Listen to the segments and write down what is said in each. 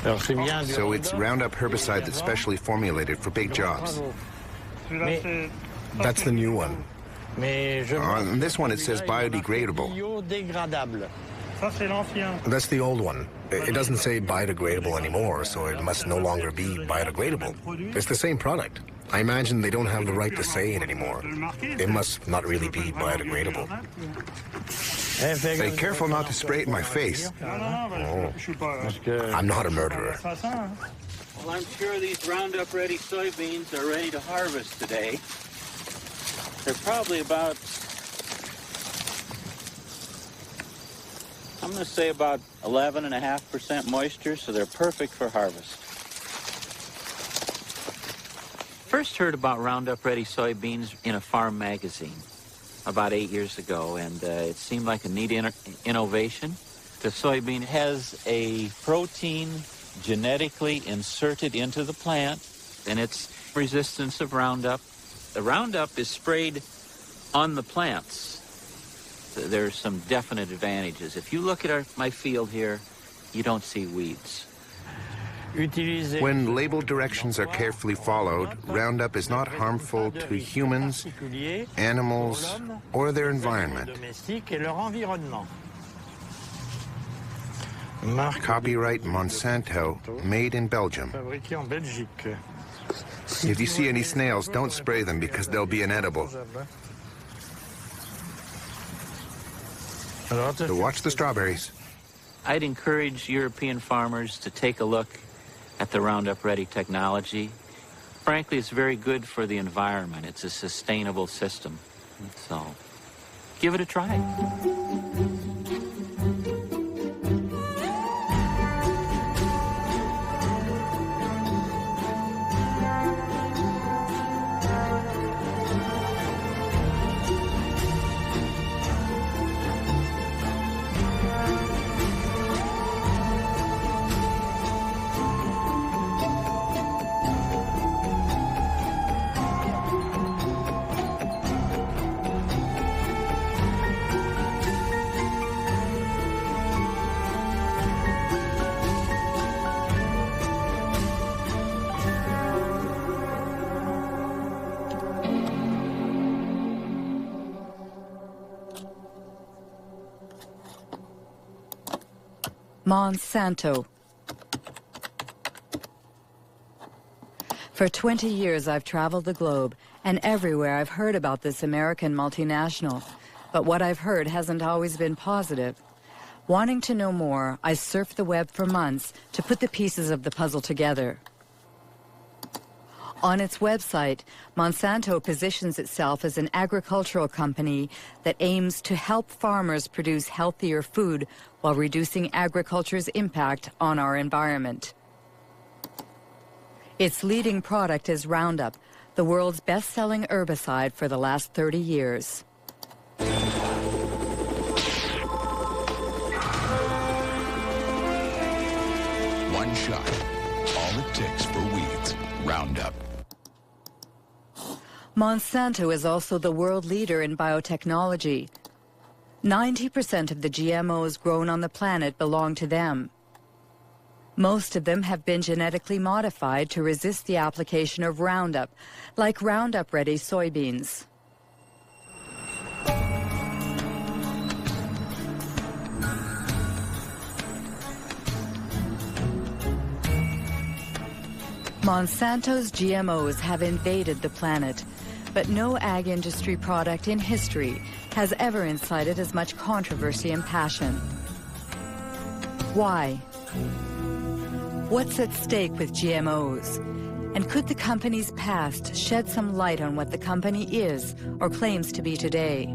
So it's Roundup herbicide that's specially formulated for big jobs. That's the new one. On this one it says biodegradable. That's the old one. It doesn't say biodegradable anymore, so it must no longer be biodegradable. It's the same product. I imagine they don't have the right to say it anymore. It must not really be biodegradable. Be careful not to spray it in my face. Oh, I'm not a murderer. Well, I'm sure these Roundup-ready soybeans are ready to harvest today. They're probably about, I'm going to say about 11.5% moisture, so they're perfect for harvest. First heard about Roundup-ready soybeans in a farm magazine about 8 years ago, and it seemed like a neat innovation. The soybean has a protein genetically inserted into the plant, and its resistance of Roundup. The Roundup is sprayed on the plants. There's some definite advantages. If you look at my field here, you don't see weeds. When label directions are carefully followed, Roundup is not harmful to humans, animals, or their environment. Copyright Monsanto, made in Belgium. If you see any snails, don't spray them because they'll be inedible. So watch the strawberries. I'd encourage European farmers to take a look at the Roundup-ready technology. Frankly, it's very good for the environment. It's a sustainable system. So, give it a try. Monsanto. For 20 years, I've traveled the globe, and everywhere I've heard about this American multinational. But what I've heard hasn't always been positive. Wanting to know more, I surfed the web for months to put the pieces of the puzzle together. On its website, Monsanto positions itself as an agricultural company that aims to help farmers produce healthier food while reducing agriculture's impact on our environment. Its leading product is Roundup, the world's best-selling herbicide for the last 30 years. One shot, all it takes for weeds, Roundup. Monsanto is also the world leader in biotechnology. 90% of the GMOs grown on the planet belong to them. Most of them have been genetically modified to resist the application of Roundup, like Roundup-ready soybeans. Monsanto's GMOs have invaded the planet, but no ag industry product in history has ever incited as much controversy and passion. Why? What's at stake with GMOs? And could the company's past shed some light on what the company is or claims to be today?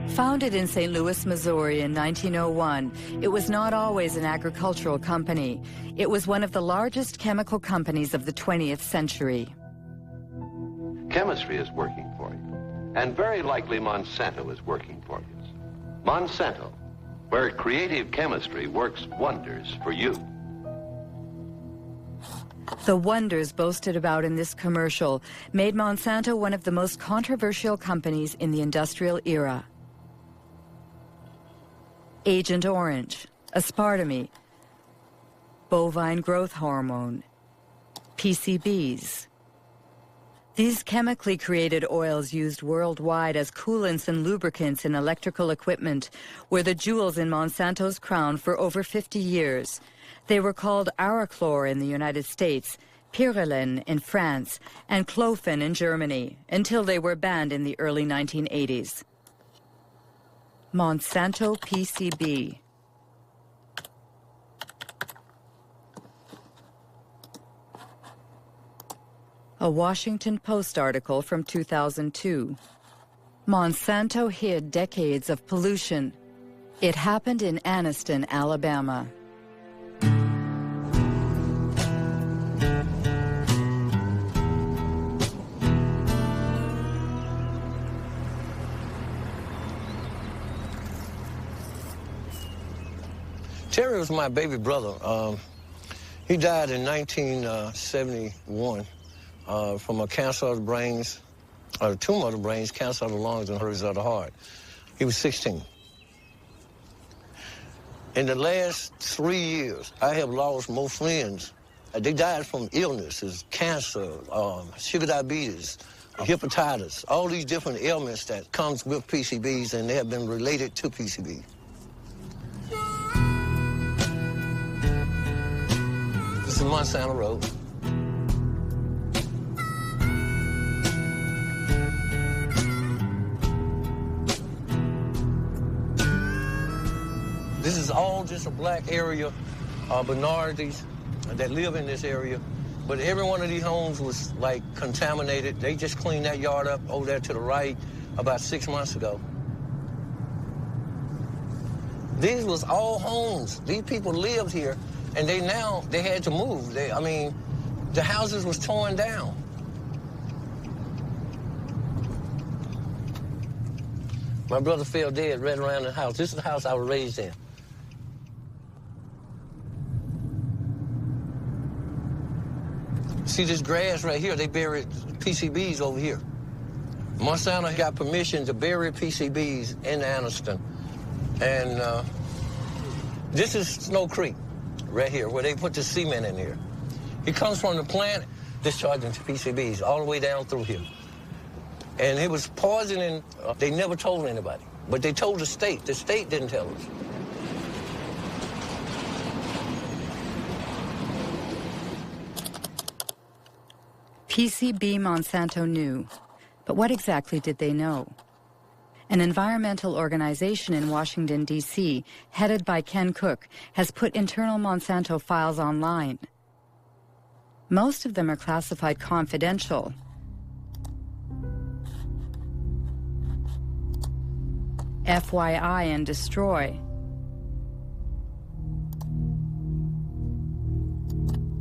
Founded in St. Louis, Missouri in 1901, it was not always an agricultural company. It was one of the largest chemical companies of the 20th century. Chemistry is working for you, and very likely Monsanto is working for you. Monsanto, where creative chemistry works wonders for you. The wonders boasted about in this commercial made Monsanto one of the most controversial companies in the industrial era. Agent Orange, aspartame, bovine growth hormone, PCBs. These chemically created oils used worldwide as coolants and lubricants in electrical equipment were the jewels in Monsanto's crown for over 50 years. They were called Arachlor in the United States, Pyrrolin in France, and Clofen in Germany, until they were banned in the early 1980s. Monsanto PCB. A Washington Post article from 2002. Monsanto hid decades of pollution. It happened in Anniston, Alabama. Terry was my baby brother. He died in 1971 from a cancer of the brains, a tumor of the brains, cancer of the lungs, and hers of the heart. He was 16. In the last 3 years, I have lost more friends. They died from illnesses, cancer, sugar diabetes, hepatitis, all these different ailments that comes with PCBs, and they have been related to PCB. This is Monsanto Road. This is all just a black area, minorities that live in this area. But every one of these homes was, like, contaminated. They just cleaned that yard up over there to the right about 6 months ago. These was all homes. These people lived here, and they had to move. The houses was torn down. My brother fell dead right around the house. This is the house I was raised in. See this grass right here? They buried PCBs over here. Monsanto got permission to bury PCBs in Anniston. And this is Snow Creek right here, where they put the cement in here. It comes from the plant discharging to PCBs all the way down through here. And it was poisoning. They never told anybody, but they told the state. The state didn't tell us. PCB Monsanto knew, but what exactly did they know? An environmental organization in Washington, D.C., headed by Ken Cook, has put internal Monsanto files online. Most of them are classified confidential. FYI and destroy.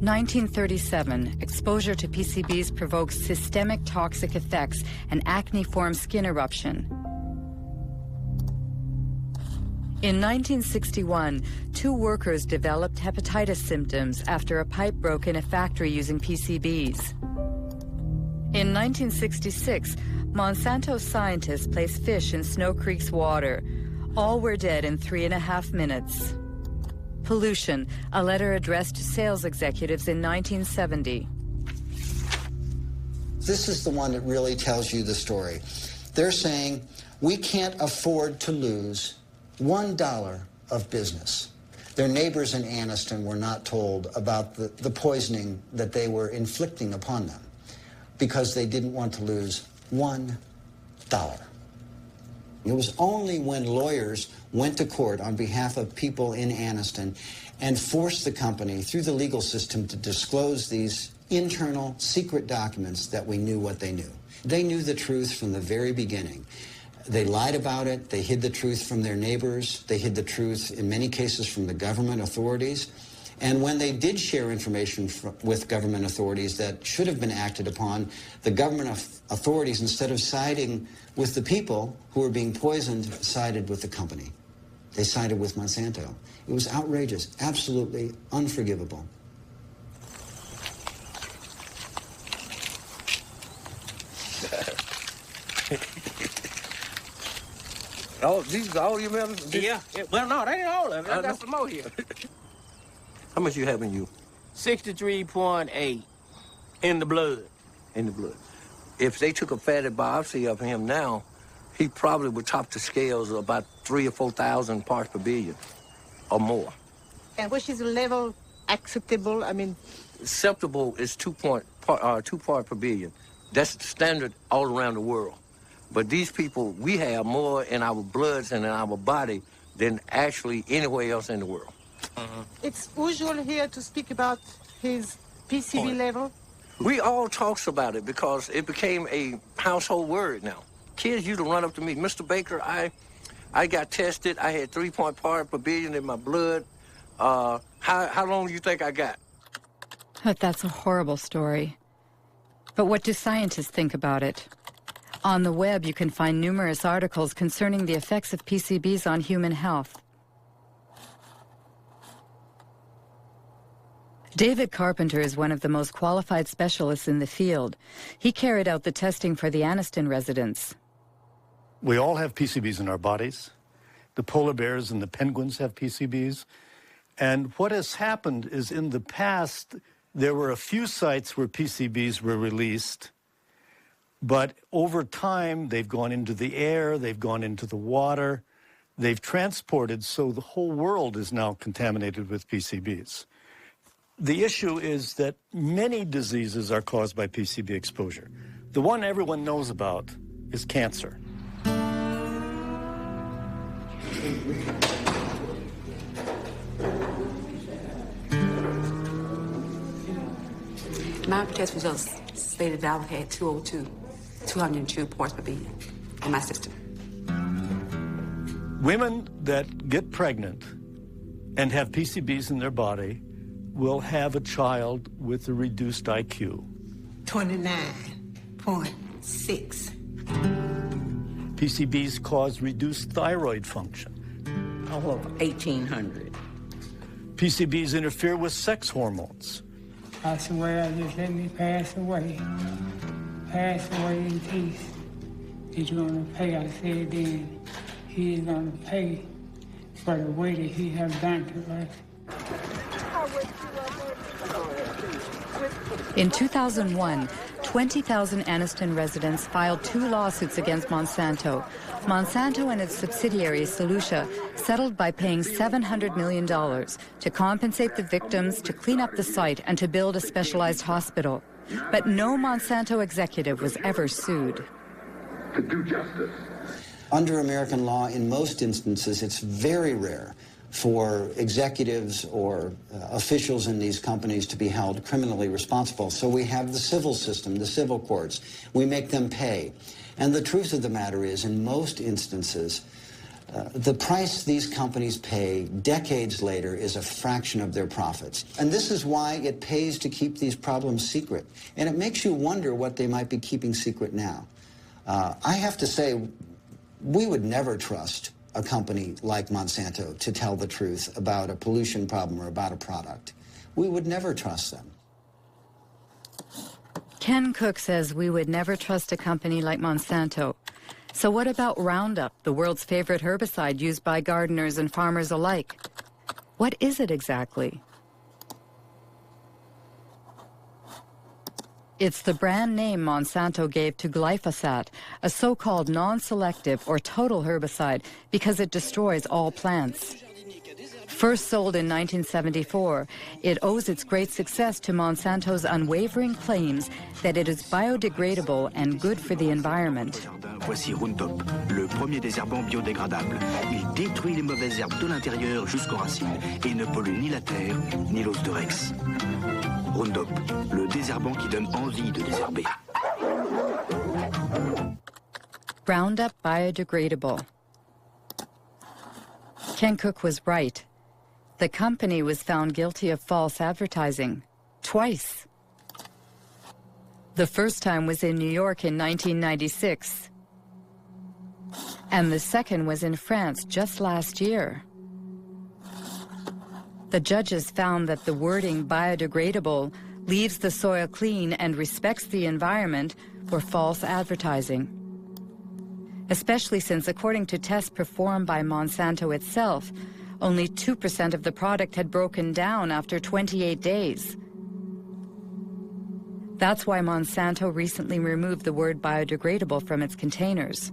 1937, exposure to PCBs provokes systemic toxic effects and acne-form skin eruption. In 1961, 2 workers developed hepatitis symptoms after a pipe broke in a factory using PCBs. In 1966, Monsanto scientists placed fish in Snow Creek's water. All were dead in 3.5 minutes. Pollution, a letter addressed to sales executives in 1970. This is the one that really tells you the story. They're saying, we can't afford to lose $1 of business. Their neighbors in Anniston were not told about the poisoning that they were inflicting upon them because they didn't want to lose $1. It was only when lawyers went to court on behalf of people in Anniston and forced the company through the legal system to disclose these internal secret documents that we knew what they knew. They knew the truth from the very beginning. They lied about it. They hid the truth from their neighbors. They hid the truth, in many cases, from the government authorities. And when they did share information with government authorities that should have been acted upon, the government authorities, instead of siding with the people who were being poisoned, sided with the company. They sided with Monsanto. It was outrageous, absolutely unforgivable. Oh, these are all your medicines? Yeah. Well, no, they ain't all of it. I got some more here. How much you have in you? 63.8 in the blood. In the blood. If they took a fatty biopsy of him now, he probably would top the scales of about 3,000 or 4,000 parts per billion or more. And which is the level acceptable? I mean, Acceptable is 2 part per billion. That's the standard all around the world. But these people, we have more in our bloods and in our body than actually anywhere else in the world. it's usual here to speak about his PCB level. We all talks about it because it became a household word now. Kids used to run up to me, Mr. Baker, I got tested. I had 3 part per billion in my blood. How long do you think I got? That's a horrible story. But what do scientists think about it? On the web, you can find numerous articles concerning the effects of PCBs on human health. David Carpenter is one of the most qualified specialists in the field. He carried out the testing for the Anniston residents. We all have PCBs in our bodies. The polar bears and the penguins have PCBs. And what has happened is in the past, there were a few sites where PCBs were released, but over time, they've gone into the air, they've gone into the water, they've transported, so the whole world is now contaminated with PCBs. The issue is that many diseases are caused by PCB exposure. The one everyone knows about is cancer. My test results stated that I had 202 parts per billion in my system. Women that get pregnant and have PCBs in their body will have a child with a reduced IQ. 29.6. PCBs cause reduced thyroid function. All of 1,800. PCBs interfere with sex hormones. I swear, just let me pass away. Pass away in peace. He's gonna pay, I said then. He is gonna pay for the way that he has done to us. In 2001, 20,000 Anniston residents filed 2 lawsuits against Monsanto. Monsanto and its subsidiary, Solutia, settled by paying $700 million to compensate the victims, to clean up the site, and to build a specialized hospital. But no Monsanto executive was ever sued. To do justice. Under American law, in most instances, it's very rare for executives or officials in these companies to be held criminally responsible. So we have the civil system, the civil courts. We make them pay. And the truth of the matter is, in most instances, the price these companies pay decades later is a fraction of their profits. And this is why it pays to keep these problems secret. And it makes you wonder what they might be keeping secret now. I have to say, we would never trust a company like Monsanto to tell the truth about a pollution problem or about a product. We would never trust them. Ken Cook says we would never trust a company like Monsanto. So what about Roundup, the world's favorite herbicide used by gardeners and farmers alike? What is it exactly? It's the brand name Monsanto gave to glyphosate, a so-called non-selective or total herbicide, because it destroys all plants. First sold in 1974, it owes its great success to Monsanto's unwavering claims that it is biodegradable and good for the environment. Voici Roundup, le premier désherbant biodégradable. Il détruit les mauvaises herbes de l'intérieur jusqu'aux racines et ne pollue ni la terre ni l'os de Rex. Roundup, le désherbant qui donne envie de désherber. Roundup biodegradable. Ken Cook was right. The company was found guilty of false advertising. Twice. The first time was in New York in 1996. And the second was in France just last year. The judges found that the wording biodegradable, leaves the soil clean and respects the environment were false advertising. Especially since, according to tests performed by Monsanto itself, Only 2% of the product had broken down after 28 days. That's why Monsanto recently removed the word biodegradable from its containers.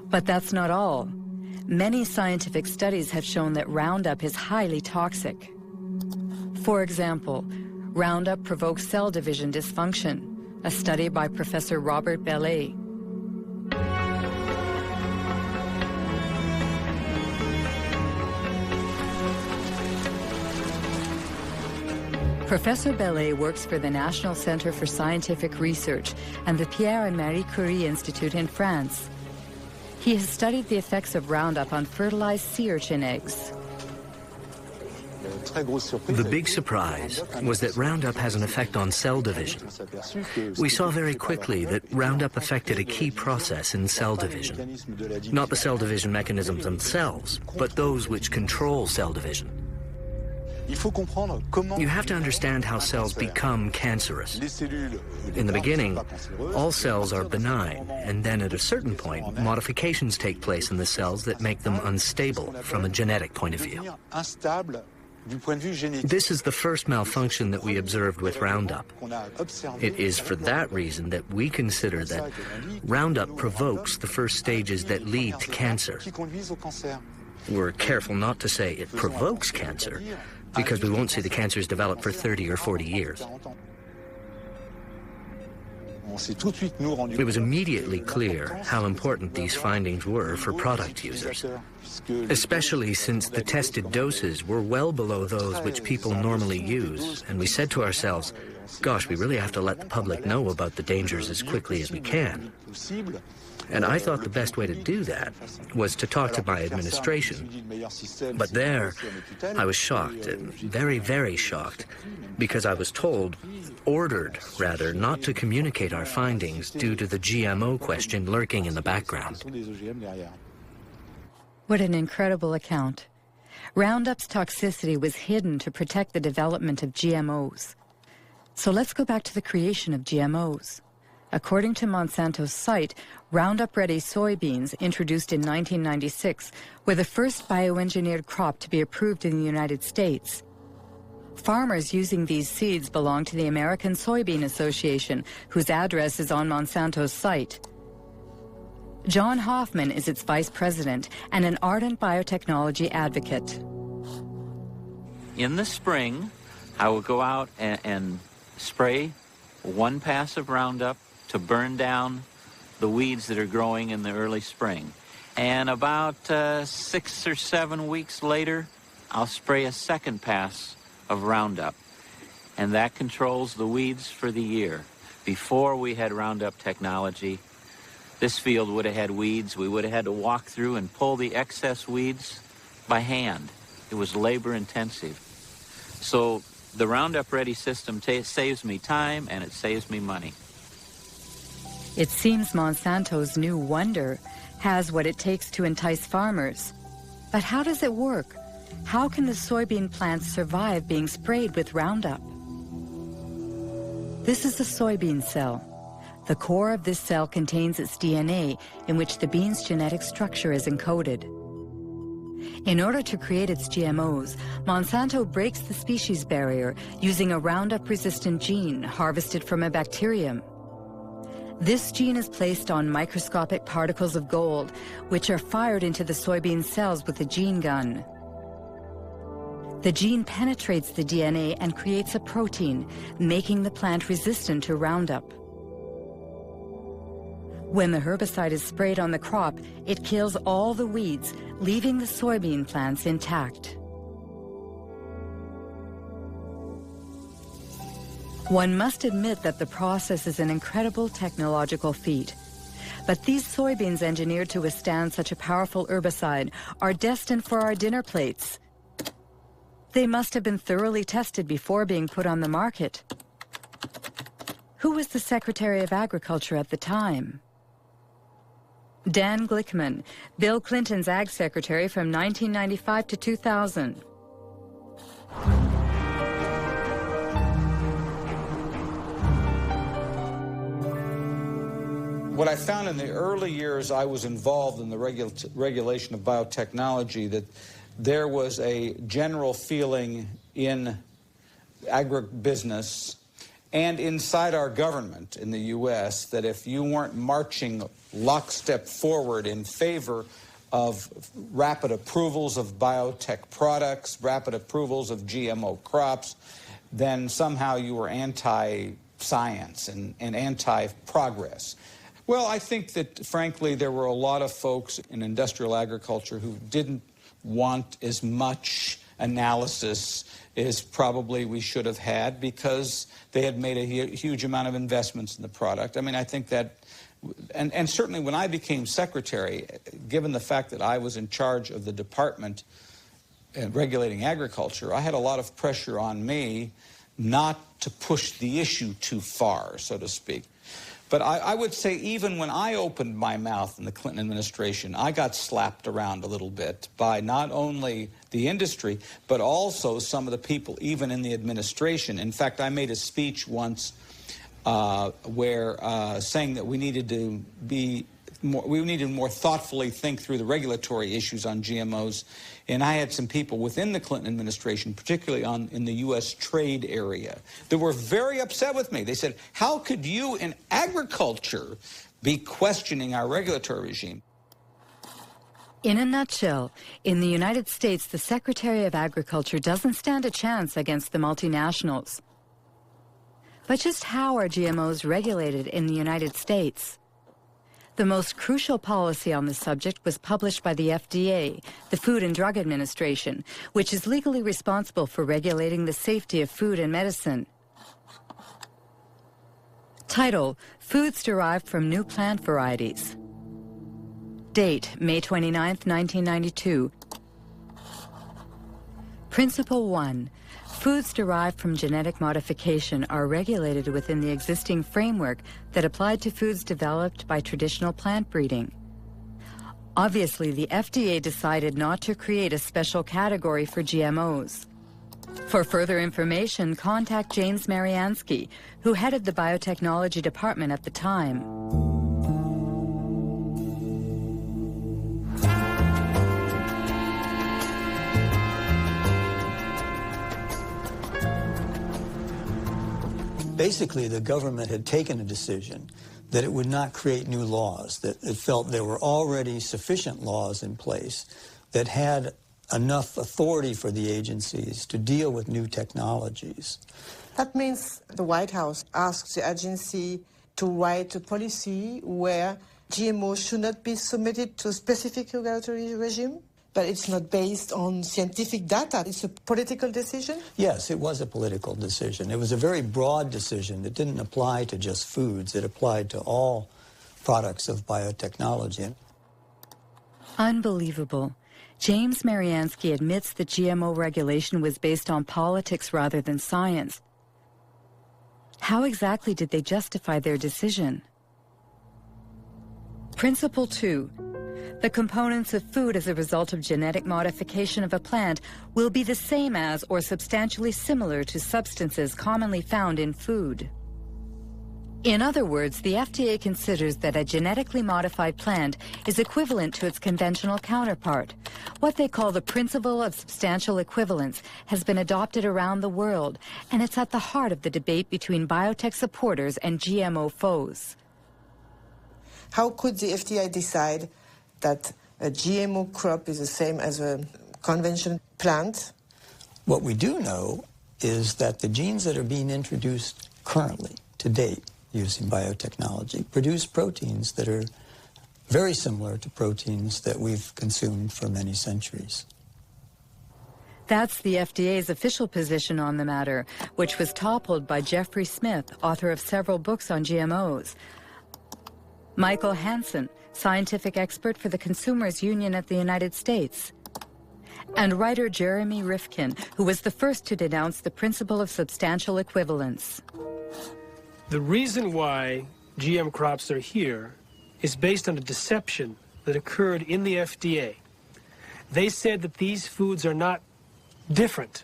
But that's not all. Many scientific studies have shown that Roundup is highly toxic. For example, Roundup provokes cell division dysfunction, a study by Professor Robert Bellet. Professor Bellet works for the National Center for Scientific Research and the Pierre and Marie Curie Institute in France. He has studied the effects of Roundup on fertilized sea urchin eggs. The big surprise was that Roundup has an effect on cell division. We saw very quickly that Roundup affected a key process in cell division. Not the cell division mechanisms themselves, but those which control cell division. You have to understand how cells become cancerous. In the beginning, all cells are benign, and then at a certain point, modifications take place in the cells that make them unstable from a genetic point of view. This is the first malfunction that we observed with Roundup. It is for that reason that we consider that Roundup provokes the first stages that lead to cancer. We're careful not to say it provokes cancer, because we won't see the cancers develop for 30 or 40 years. It was immediately clear how important these findings were for product users, especially since the tested doses were well below those which people normally use, and we said to ourselves, gosh, we really have to let the public know about the dangers as quickly as we can. And I thought the best way to do that was to talk to my administration. But there, I was shocked, very, very shocked, because I was ordered, not to communicate our findings due to the GMO question lurking in the background. What an incredible account. Roundup's toxicity was hidden to protect the development of GMOs. So let's go back to the creation of GMOs. According to Monsanto's site, Roundup-ready soybeans, introduced in 1996, were the first bioengineered crop to be approved in the United States. Farmers using these seeds belong to the American Soybean Association, whose address is on Monsanto's site. John Hoffman is its vice president and an ardent biotechnology advocate. In the spring, I will go out and spray one pass of Roundup to burn down the weeds that are growing in the early spring. And about 6 or 7 weeks later, I'll spray a second pass of Roundup. And that controls the weeds for the year. Before we had Roundup technology, this field would have had weeds. We would have had to walk through and pull the excess weeds by hand. It was labor intensive. So the Roundup Ready system saves me time and it saves me money. It seems Monsanto's new wonder has what it takes to entice farmers. But how does it work? How can the soybean plants survive being sprayed with Roundup? This is the soybean cell. The core of this cell contains its DNA, in which the bean's genetic structure is encoded. In order to create its GMOs, Monsanto breaks the species barrier using a Roundup-resistant gene harvested from a bacterium. This gene is placed on microscopic particles of gold, which are fired into the soybean cells with a gene gun. The gene penetrates the DNA and creates a protein, making the plant resistant to Roundup. When the herbicide is sprayed on the crop, it kills all the weeds, leaving the soybean plants intact. One must admit that the process is an incredible technological feat. But these soybeans engineered to withstand such a powerful herbicide are destined for our dinner plates. They must have been thoroughly tested before being put on the market. Who was the Secretary of Agriculture at the time? Dan Glickman, Bill Clinton's Ag Secretary from 1995 to 2000. What I found in the early years I was involved in the regulation of biotechnology, that there was a general feeling in agribusiness and inside our government in the U.S. that if you weren't marching lockstep forward in favor of rapid approvals of biotech products, rapid approvals of GMO crops, then somehow you were anti-science and anti-progress. Well, I think that, frankly, there were a lot of folks in industrial agriculture who didn't want as much analysis as probably we should have had because they had made a huge amount of investments in the product. I mean, I think that, and certainly when I became secretary, given the fact that I was in charge of the department regulating agriculture, I had a lot of pressure on me not to push the issue too far, so to speak. But I would say even when I opened my mouth in the Clinton administration, I got slapped around a little bit by not only the industry, but also some of the people even in the administration. In fact, I made a speech once where saying that we needed to more thoughtfully think through the regulatory issues on GMOs. And I had some people within the Clinton administration, particularly in the U.S. trade area, that were very upset with me. They said, how could you in agriculture be questioning our regulatory regime? In a nutshell, in the United States, the Secretary of Agriculture doesn't stand a chance against the multinationals. But just how are GMOs regulated in the United States? The most crucial policy on the subject was published by the FDA, the Food and Drug Administration, which is legally responsible for regulating the safety of food and medicine. Title: Foods Derived from New Plant Varieties. Date: May 29, 1992. Principle 1. Foods derived from genetic modification are regulated within the existing framework that applied to foods developed by traditional plant breeding. Obviously, the FDA decided not to create a special category for GMOs. For further information, contact James Mariansky, who headed the biotechnology department at the time. Basically, the government had taken a decision that it would not create new laws, that it felt there were already sufficient laws in place that had enough authority for the agencies to deal with new technologies. That means the White House asked the agency to write a policy where GMOs should not be submitted to a specific regulatory regime? But it's not based on scientific data. It's a political decision? Yes, it was a political decision. It was a very broad decision. It didn't apply to just foods. It applied to all products of biotechnology. Unbelievable. James Mariansky admits that GMO regulation was based on politics rather than science. How exactly did they justify their decision? Principle 2. The components of food as a result of genetic modification of a plant will be the same as or substantially similar to substances commonly found in food. In other words, the FDA considers that a genetically modified plant is equivalent to its conventional counterpart. What they call the principle of substantial equivalence has been adopted around the world, and it's at the heart of the debate between biotech supporters and GMO foes. How could the FDA decide that a GMO crop is the same as a conventional plant? What we do know is that the genes that are being introduced currently, to date, using biotechnology, produce proteins that are very similar to proteins that we've consumed for many centuries. That's the FDA's official position on the matter, which was toppled by Jeffrey Smith, author of several books on GMOs. Michael Hansen, scientific expert for the Consumers Union at the United States. And writer Jeremy Rifkin, who was the first to denounce the principle of substantial equivalence. The reason why GM crops are here is based on a deception that occurred in the FDA. They said that these foods are not different.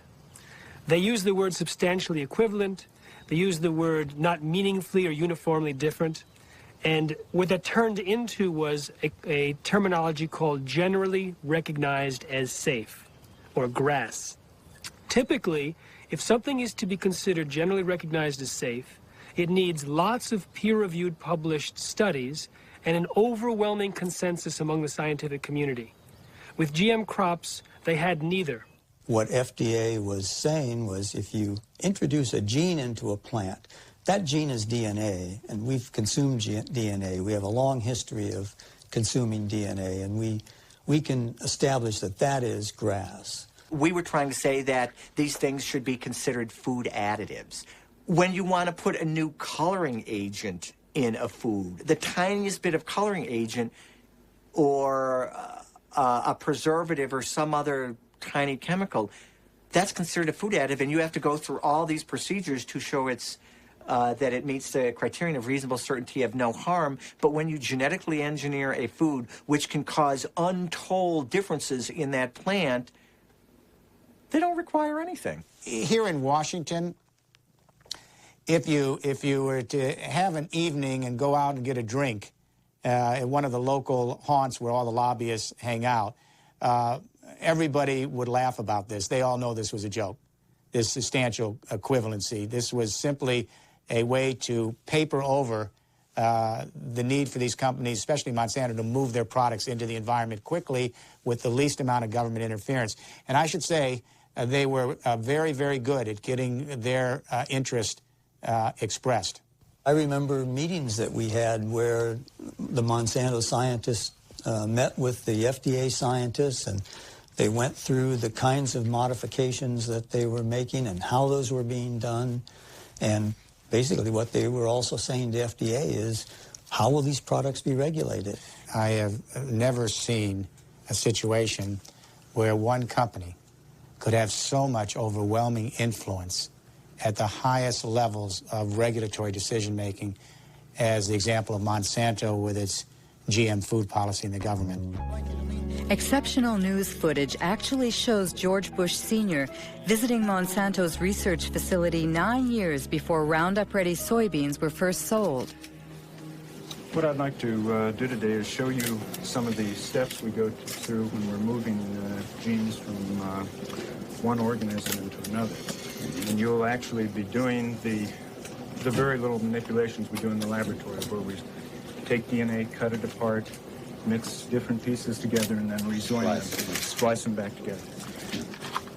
They use the word substantially equivalent. They use the word not meaningfully or uniformly different. And what that turned into was a terminology called generally recognized as safe. or grass. Typically, if something is to be considered generally recognized as safe, it needs lots of peer-reviewed published studies and an overwhelming consensus among the scientific community. With GM crops, they had neither. What FDA was saying was if you introduce a gene into a plant, that gene is DNA, and we've consumed DNA. We have a long history of consuming DNA, and we can establish that that is grass. We were trying to say that these things should be considered food additives. When you want to put a new coloring agent in a food, the tiniest bit of coloring agent or a preservative or some other tiny chemical, that's considered a food additive, and you have to go through all these procedures to show it's that it meets the criterion of reasonable certainty of no harm. But when you genetically engineer a food which can cause untold differences in that plant, they don't require anything. Here in Washington, if you were to have an evening and go out and get a drink at one of the local haunts where all the lobbyists hang out, everybody would laugh about this. They all know this was a joke, this substantial equivalency. This was simply a way to paper over the need for these companies, especially Monsanto, to move their products into the environment quickly with the least amount of government interference. And I should say they were very, very good at getting their interest expressed. I remember meetings that we had where the Monsanto scientists met with the FDA scientists, and they went through the kinds of modifications that they were making and how those were being done. And basically what they were also saying to FDA is, how will these products be regulated? I have never seen a situation where one company could have so much overwhelming influence at the highest levels of regulatory decision-making as the example of Monsanto with its GM food policy in the government. Exceptional news footage actually shows George Bush Sr. visiting Monsanto's research facility 9 years before Roundup-ready soybeans were first sold. What I'd like to do today is show you some of the steps we go through when we're moving genes from one organism into another. And you'll actually be doing the very little manipulations we do in the laboratory, where we take DNA, cut it apart, mix different pieces together, and then rejoin them, splice them back together.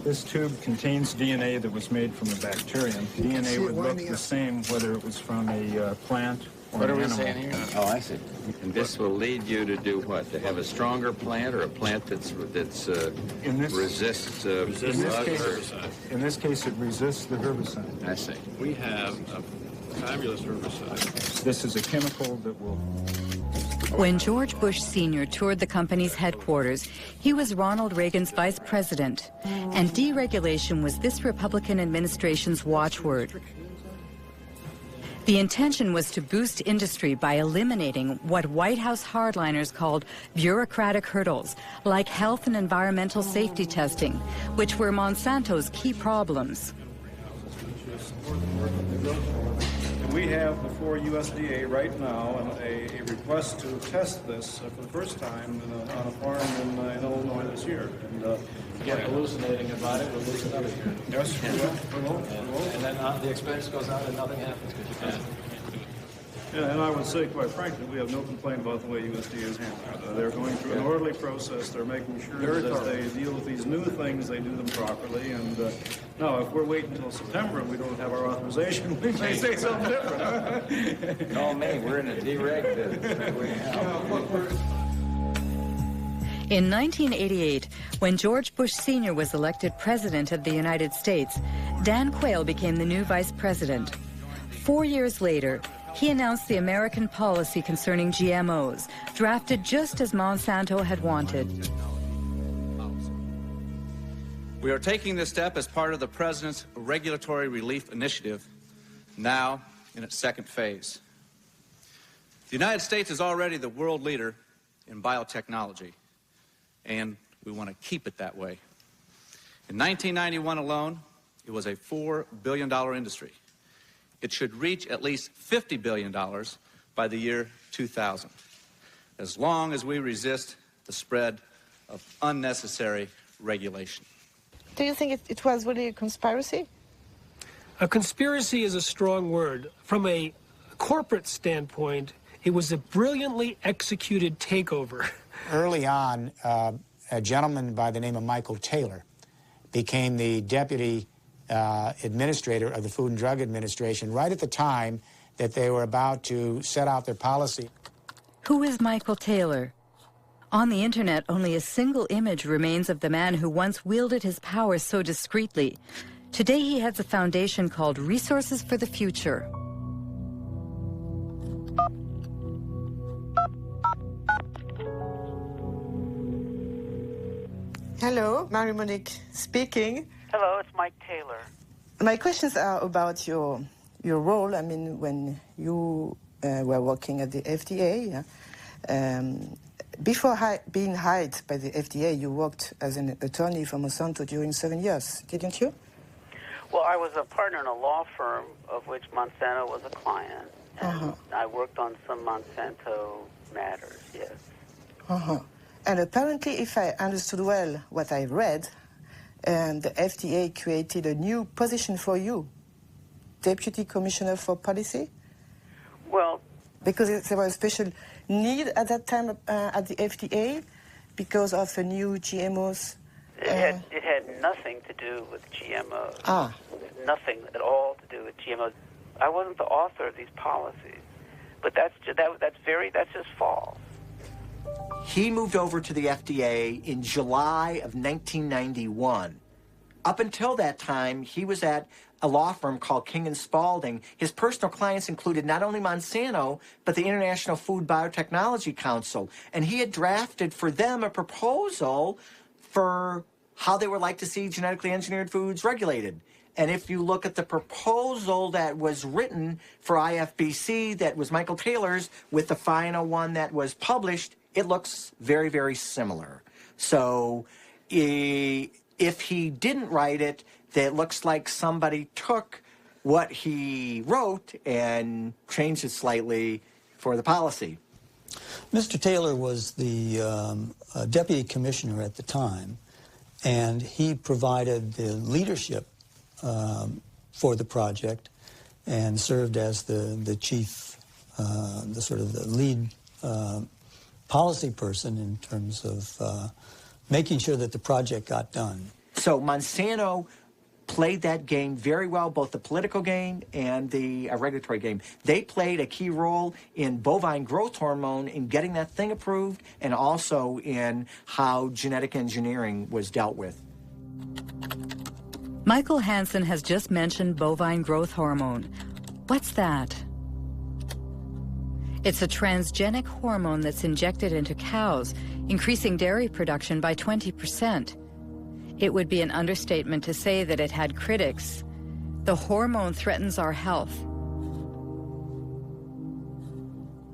This tube contains DNA that was made from a bacterium. DNA would look the same whether it was from a plant or an animal. What are we saying here? Oh, I see. And this will lead you to do what? To have a stronger plant, or a plant that's resists herbicide? In this case, it resists the herbicide. I see. We have a fabulous herbicide. This is a chemical that will... When George Bush Sr. toured the company's headquarters, he was Ronald Reagan's vice president, and deregulation was this Republican administration's watchword. The intention was to boost industry by eliminating what White House hardliners called bureaucratic hurdles, like health and environmental safety testing, which were Monsanto's key problems. We have before USDA right now a request to test this for the first time on a farm in Illinois this year. And Get hallucinating about it, we'll lose another year. Yes, we will. And then the expense goes out and nothing happens because you can't. Yeah, and I would say, quite frankly, we have no complaint about the way USDA is handling it. They're going through an orderly process. They're making sure that as they deal with these new things, they do them properly. And now, if we're waiting until September and we don't have our authorization, we may say something different. No, me, we're in a dereg business. In 1988, when George Bush Sr. was elected President of the United States, Dan Quayle became the new Vice President. 4 years later, he announced the American policy concerning GMOs, drafted just as Monsanto had wanted. We are taking this step as part of the President's Regulatory Relief Initiative, now in its second phase. The United States is already the world leader in biotechnology, and we want to keep it that way. In 1991 alone, it was a $4 billion industry. It should reach at least $50 billion by the year 2000, as long as we resist the spread of unnecessary regulation. Do you think it was really a conspiracy? A conspiracy is a strong word. From a corporate standpoint, it was a brilliantly executed takeover. Early on, a gentleman by the name of Michael Taylor became the deputy administrator of the Food and Drug Administration right at the time that they were about to set out their policy. Who is Michael Taylor? On the internet, only a single image remains of the man who once wielded his power so discreetly. Today he heads a foundation called Resources for the Future. Hello, Marie-Monique speaking. Hello, it's Mike Taylor. My questions are about your role. I mean, when you were working at the FDA, before being hired by the FDA, you worked as an attorney for Monsanto during 7 years, didn't you? Well, I was a partner in a law firm of which Monsanto was a client. And I worked on some Monsanto matters, yes. And apparently, if I understood well what I read, the FDA created a new position for you, Deputy Commissioner for Policy? Well, because there was a special need at that time at the FDA because of the new GMOs? It had nothing to do with GMOs. Nothing at all to do with GMOs. I wasn't the author of these policies, but that's just false. He moved over to the FDA in July of 1991. Up until that time, he was at a law firm called King & Spalding. His personal clients included not only Monsanto, but the International Food Biotechnology Council. And he had drafted for them a proposal for how they would like to see genetically engineered foods regulated. And if you look at the proposal that was written for IFBC, that was Michael Taylor's, with the final one that was published, it looks very, very similar. So if he didn't write it, it looks like somebody took what he wrote and changed it slightly for the policy. Mr. Taylor was the deputy commissioner at the time, and he provided the leadership for the project and served as the chief, the sort of the lead policy person in terms of making sure that the project got done. So Monsanto played that game very well, both the political game and the regulatory game. They played a key role in bovine growth hormone in getting that thing approved, and also in how genetic engineering was dealt with. Michael Hansen has just mentioned bovine growth hormone. What's that? It's a transgenic hormone that's injected into cows, increasing dairy production by 20%. It would be an understatement to say that it had critics. The hormone threatens our health.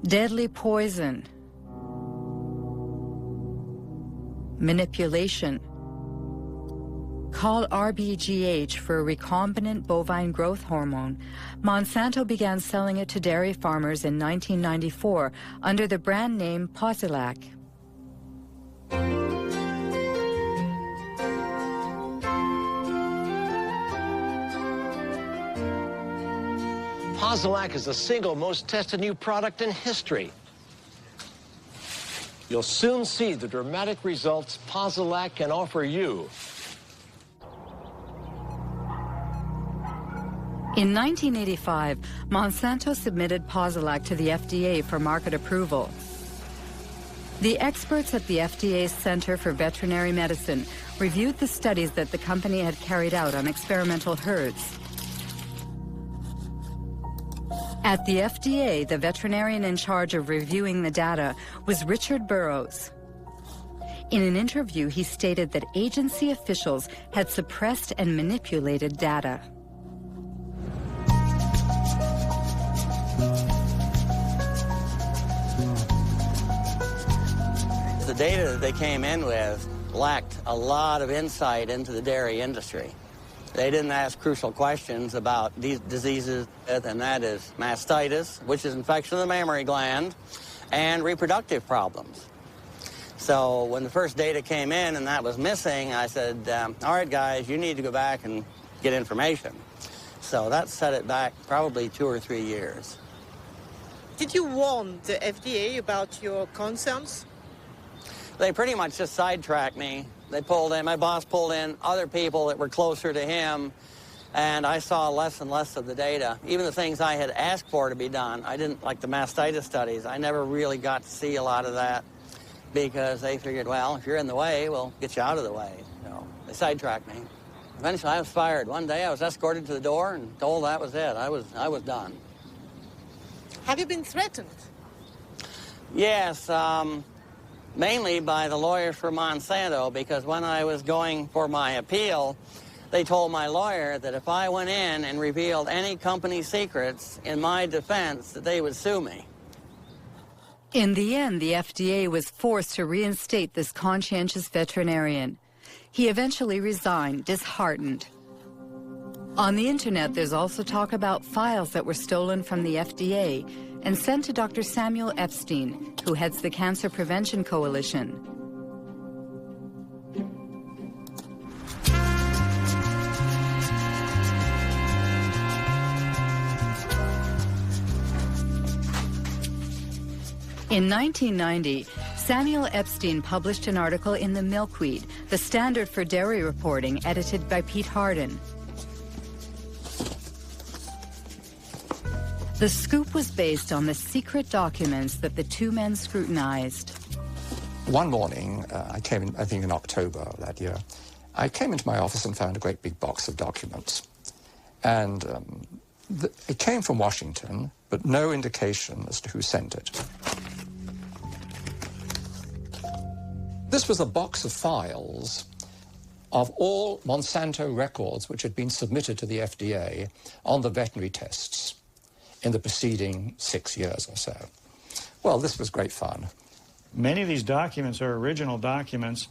Deadly poison. Manipulation. Called RBGH for a recombinant bovine growth hormone, Monsanto began selling it to dairy farmers in 1994 under the brand name Posilac. Posilac is the single most tested new product in history. You'll soon see the dramatic results Posilac can offer you. In 1985, Monsanto submitted Posilac to the FDA for market approval. The experts at the FDA's Center for Veterinary Medicine reviewed the studies that the company had carried out on experimental herds. At the FDA, the veterinarian in charge of reviewing the data was Richard Burrows. In an interview, he stated that agency officials had suppressed and manipulated data. The data that they came in with lacked a lot of insight into the dairy industry. They didn't ask crucial questions about these diseases, and that is mastitis, which is infection of the mammary gland, and reproductive problems. So when the first data came in and that was missing, I said, all right, guys, you need to go back and get information. So that set it back probably 2 or 3 years. Did you warn the FDA about your concerns? They pretty much just sidetracked me. They pulled in, my boss pulled in other people that were closer to him, and I saw less and less of the data. Even the things I had asked for to be done, I didn't, like the mastitis studies, I never really got to see a lot of that because they figured, well, if you're in the way, we'll get you out of the way. So they sidetracked me. Eventually I was fired. One day I was escorted to the door and told that was it. I was done. Have you been threatened? Yes, mainly by the lawyers for Monsanto, because when I was going for my appeal, they told my lawyer that if I went in and revealed any company secrets in my defense, that they would sue me. In the end, the FDA was forced to reinstate this conscientious veterinarian. He eventually resigned, disheartened. On the internet, there's also talk about files that were stolen from the FDA and sent to Dr. Samuel Epstein, who heads the Cancer Prevention Coalition. In 1990, Samuel Epstein published an article in The Milkweed, the standard for dairy reporting, edited by Pete Hardin. The scoop was based on the secret documents that the two men scrutinized. One morning, I came in, I think in October that year, I came into my office and found a great big box of documents. And it came from Washington, but no indication as to who sent it. This was a box of files of all Monsanto records which had been submitted to the FDA on the veterinary tests in the preceding 6 years or so. Well, this was great fun. Many of these documents are original documents,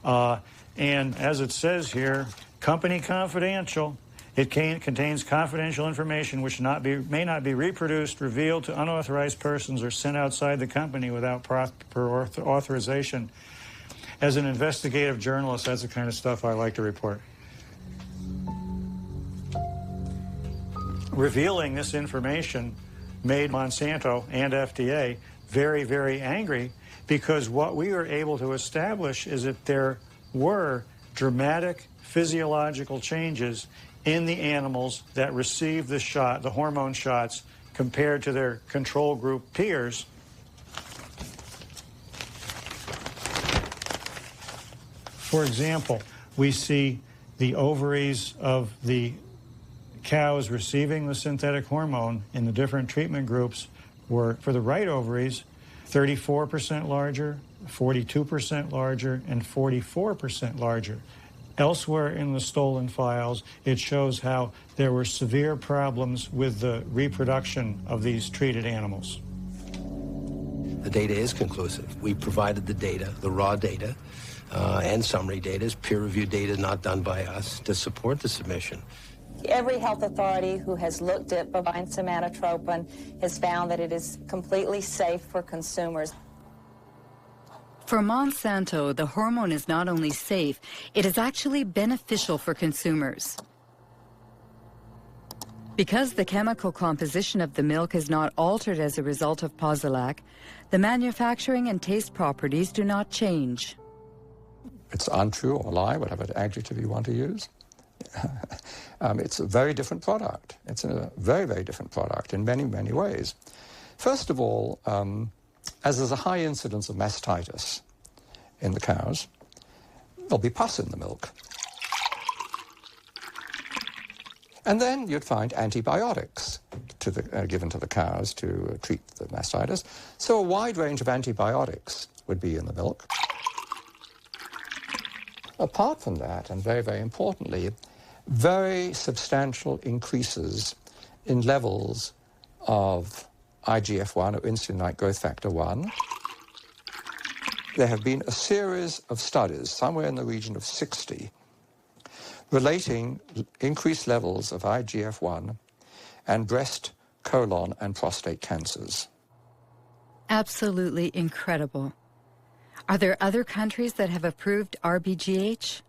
and as it says here, company confidential. It contains confidential information which may not be reproduced, revealed to unauthorized persons, or sent outside the company without proper authorization. As an investigative journalist, that's the kind of stuff I like to report. Revealing this information made Monsanto and FDA very, very angry, because what we were able to establish is that there were dramatic physiological changes in the animals that received the shot, the hormone shots, compared to their control group peers. For example, we see the ovaries of the cows receiving the synthetic hormone in the different treatment groups were, for the right ovaries, 34% larger, 42% larger, and 44% larger. Elsewhere in the stolen files, it shows how there were severe problems with the reproduction of these treated animals. The data is conclusive. We provided the data, the raw data, and summary data, is peer-reviewed data not done by us, to support the submission. Every health authority who has looked at bovine somatotropin has found that it is completely safe for consumers. For Monsanto, the hormone is not only safe, it is actually beneficial for consumers. Because the chemical composition of the milk is not altered as a result of Posilac, the manufacturing and taste properties do not change. It's untrue or a lie, whatever adjective you want to use. It's a very different product. It's a very, very different product in many, many ways. First of all, as there's a high incidence of mastitis in the cows, there'll be pus in the milk. And then you'd find antibiotics given to the cows to treat the mastitis. So a wide range of antibiotics would be in the milk. Apart from that, and very, very importantly, very substantial increases in levels of IGF-1, or insulin-like growth factor 1. There have been a series of studies, somewhere in the region of 60, relating increased levels of IGF-1 and breast, colon, and prostate cancers. Absolutely incredible. Are there other countries that have approved RBGH?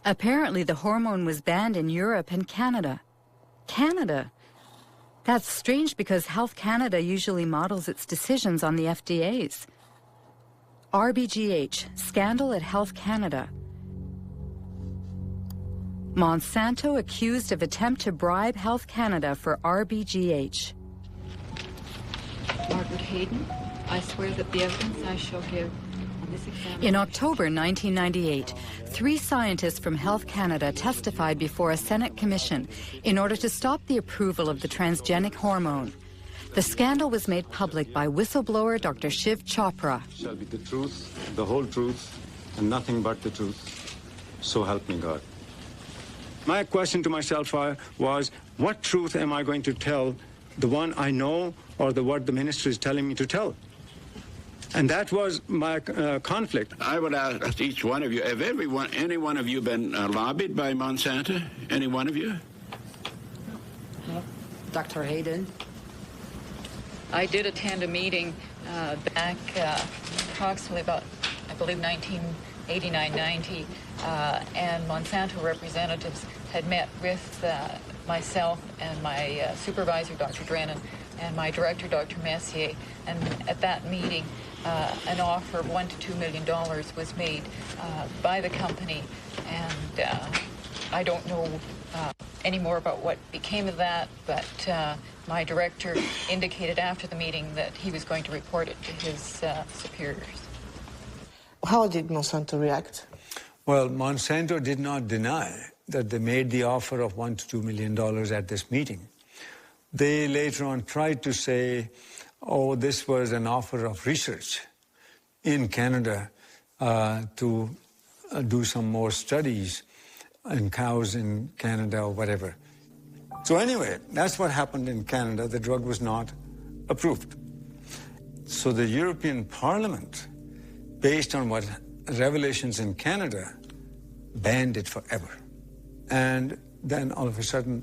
Apparently, the hormone was banned in Europe and Canada. Canada? That's strange because Health Canada usually models its decisions on the FDA's. RBGH, scandal at Health Canada. Monsanto accused of attempt to bribe Health Canada for RBGH. Margaret Hayden, I swear that the evidence I shall give on this examination... In October 1998, 3 scientists from Health Canada testified before a Senate commission in order to stop the approval of the transgenic hormone. The scandal was made public by whistleblower Dr. Shiv Chopra. Shall be the truth, the whole truth, and nothing but the truth. So help me God. My question to myself was, what truth am I going to tell, the one I know or what the minister is telling me to tell? And that was my conflict. I would ask each one of you, have any one of you been lobbied by Monsanto? Any one of you? Dr. Hayden? I did attend a meeting back approximately about, I believe, 1989-90, and Monsanto representatives had met with myself and my supervisor, Dr. Drennan, and my director, Dr. Messier, and at that meeting, an offer of $1 to $2 million was made by the company, and I don't know any more about what became of that, but my director indicated after the meeting that he was going to report it to his superiors. How did Monsanto react? Well, Monsanto did not deny that they made the offer of $1 to $2 million at this meeting. They later on tried to say, oh, this was an offer of research in Canada to do some more studies in cows in Canada or whatever. So anyway, that's what happened in Canada. The drug was not approved. So the European Parliament, based on what revelations in Canada, banned it forever. And then all of a sudden,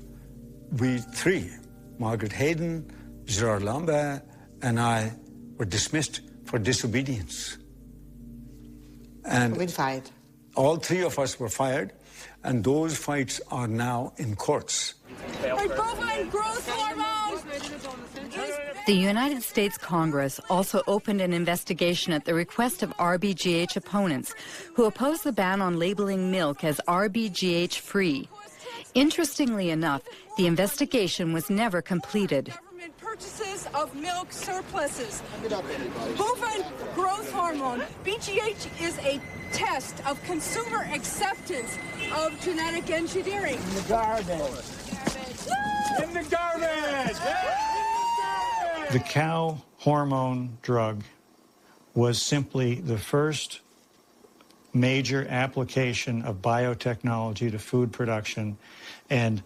we 3, Margaret Hayden, Gerard Lambert, and I, were dismissed for disobedience. And we fired. All 3 of us were fired, and those fights are now in courts. The United States Congress also opened an investigation at the request of RBGH opponents who oppose the ban on labeling milk as RBGH-free. Interestingly enough, the investigation was never completed. Purchases of milk surpluses. Bovine growth hormone, BGH, is a test of consumer acceptance of genetic engineering. In the garbage. In the garbage! The cow hormone drug was simply the first major application of biotechnology to food production, and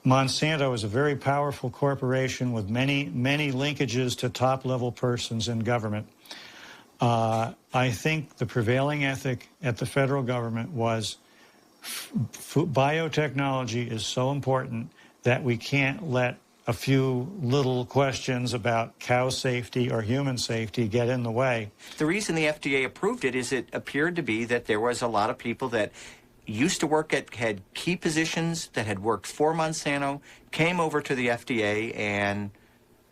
Monsanto is a very powerful corporation with many linkages to top-level persons in government. I think the prevailing ethic at the federal government was biotechnology is so important that we can't let a few little questions about cow safety or human safety get in the way. The reason the FDA approved it is it appeared to be that there was a lot of people that used to work had key positions that had worked for Monsanto, came over to the FDA and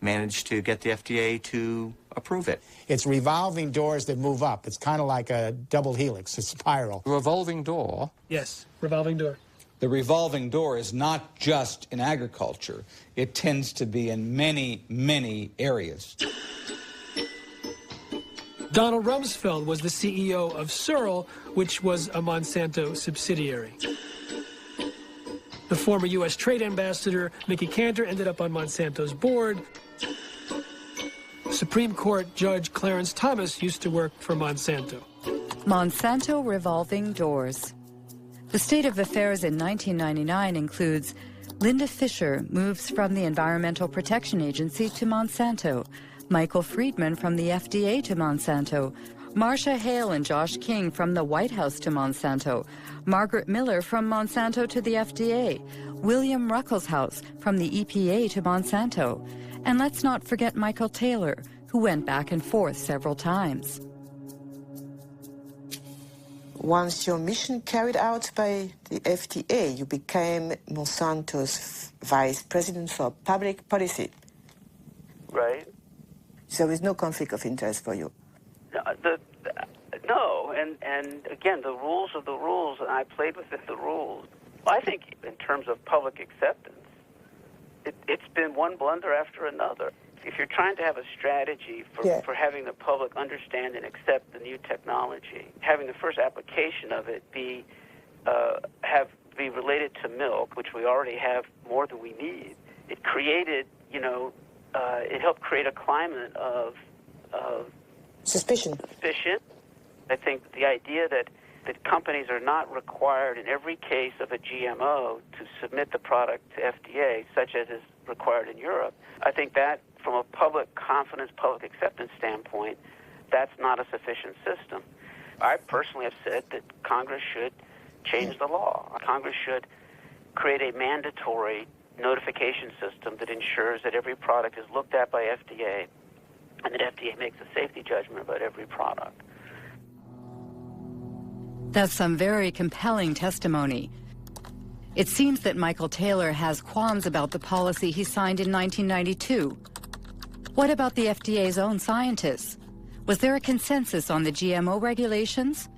managed to get the FDA to approve it. It's revolving doors that move up. It's kind of like a double helix, a spiral. Revolving door? Yes, revolving door. The revolving door is not just in agriculture. It tends to be in many areas. Donald Rumsfeld was the CEO of Searle, which was a Monsanto subsidiary. The former U.S. Trade Ambassador, Mickey Cantor, ended up on Monsanto's board. Supreme Court Judge Clarence Thomas used to work for Monsanto. Monsanto revolving doors. The state of affairs in 1999 includes Linda Fisher moves from the Environmental Protection Agency to Monsanto, Michael Friedman from the FDA to Monsanto, Marcia Hale and Josh King from the White House to Monsanto, Margaret Miller from Monsanto to the FDA, William Ruckelshaus from the EPA to Monsanto, and let's not forget Michael Taylor, who who went back and forth several times. Once your mission carried out by the FDA, you became Monsanto's vice president for public policy. Right. So there is no conflict of interest for you. No, and again, the rules are the rules, and I played within the rules. I think in terms of public acceptance, it's been one blunder after another. If you're trying to have a strategy for having the public understand and accept the new technology, having the first application of it be related to milk, which we already have more than we need, it created, it helped create a climate of suspicion. I think the idea that companies are not required in every case of a GMO to submit the product to FDA, such as is required in Europe, I think that from a public confidence, public acceptance standpoint, that's not a sufficient system. I personally have said that Congress should change the law. Congress should create a mandatory notification system that ensures that every product is looked at by FDA and that FDA makes a safety judgment about every product. That's some very compelling testimony. It seems that Michael Taylor has qualms about the policy he signed in 1992. What about the FDA's own scientists? Was there a consensus on the GMO regulations?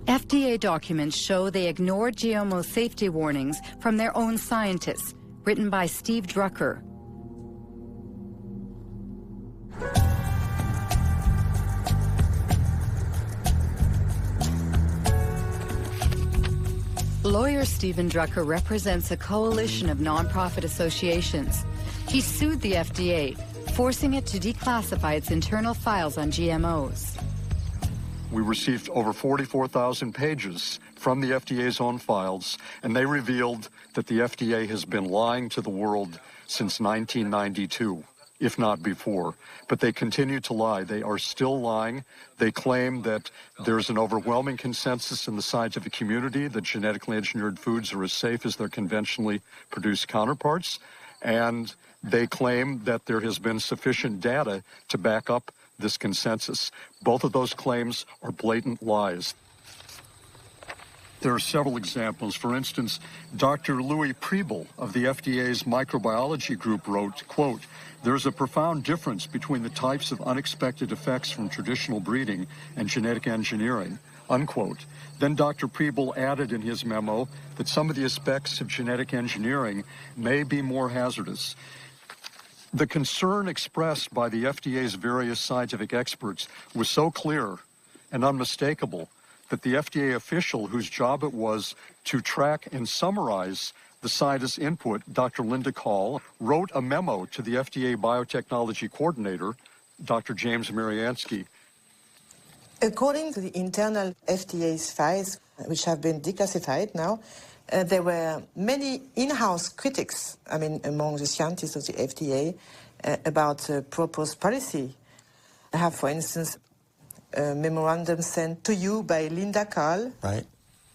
FDA documents show they ignored GMO safety warnings from their own scientists, written by Steve Drucker. Lawyer Stephen Drucker represents a coalition of nonprofit associations. He sued the FDA, forcing it to declassify its internal files on GMOs. We received over 44,000 pages from the FDA's own files, and they revealed that the FDA has been lying to the world since 1992, if not before. But they continue to lie. They are still lying. They claim that there's an overwhelming consensus in the scientific community that genetically engineered foods are as safe as their conventionally produced counterparts, and they claim that there has been sufficient data to back up this consensus. Both of those claims are blatant lies. There are several examples. For instance, Dr. Louis Priebel of the FDA's microbiology group wrote, quote, "There's a profound difference between the types of unexpected effects from traditional breeding and genetic engineering," unquote. Then Dr. Priebel added in his memo that some of the aspects of genetic engineering may be more hazardous. The concern expressed by the FDA's various scientific experts was so clear and unmistakable that the FDA official whose job it was to track and summarize the scientists' input, Dr. Linda Call, wrote a memo to the FDA biotechnology coordinator, Dr. James Mariansky. According to the internal FDA's files, which have been declassified now, there were many in-house critics, among the scientists of the FDA, about proposed policy. I have, for instance, a memorandum sent to you by Linda Carl. Right.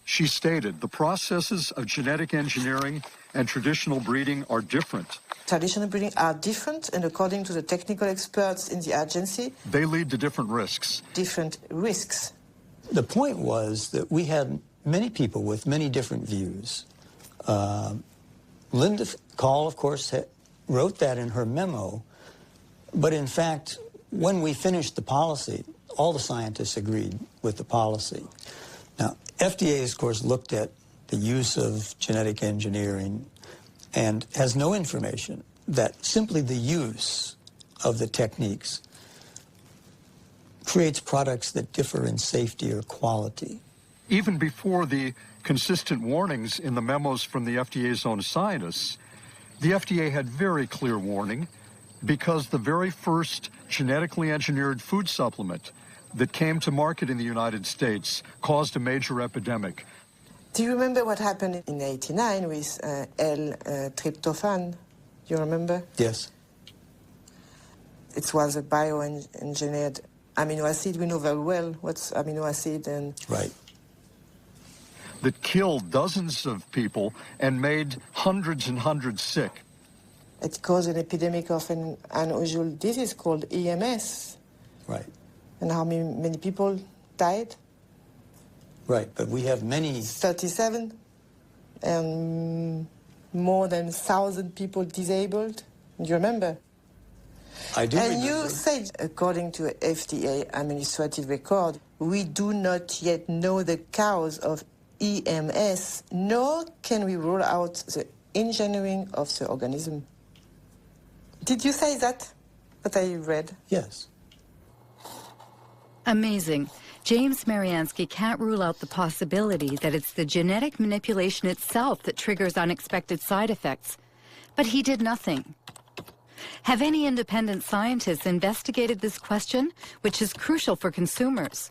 She stated, the processes of genetic engineering and traditional breeding are different. Traditional breeding are different, and according to the technical experts in the agency, they lead to different risks. Different risks. The point was that we had many people with many different views. Linda Call, of course, wrote that in her memo, but in fact, when we finished the policy, all the scientists agreed with the policy. Now, FDA, of course, looked at the use of genetic engineering and has no information that simply the use of the techniques creates products that differ in safety or quality. Even before the consistent warnings in the memos from the FDA's own scientists, the FDA had very clear warning because the very first genetically engineered food supplement that came to market in the United States caused a major epidemic. Do you remember what happened in 1989 with L-tryptophan? You remember? Yes. It was a bioengineered amino acid. We know very well what's amino acid and... Right. That killed dozens of people and made hundreds and hundreds sick. It caused an epidemic of an unusual disease called EMS. Right. And how many people died? Right, but we have many... 37. And more than 1,000 people disabled. Do you remember? I do remember. And you said, according to FDA administrative record, we do not yet know the cause of EMS, nor can we rule out the engineering of the organism. Did you say that I read? Yes. Amazing. James Mariansky can't rule out the possibility that it's the genetic manipulation itself that triggers unexpected side effects. But he did nothing. Have any independent scientists investigated this question, which is crucial for consumers?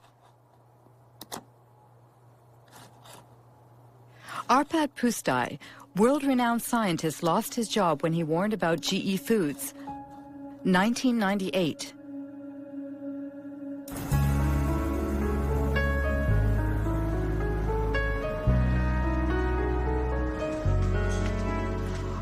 Arpad Pusztai, world-renowned scientist, lost his job when he warned about GE Foods. 1998.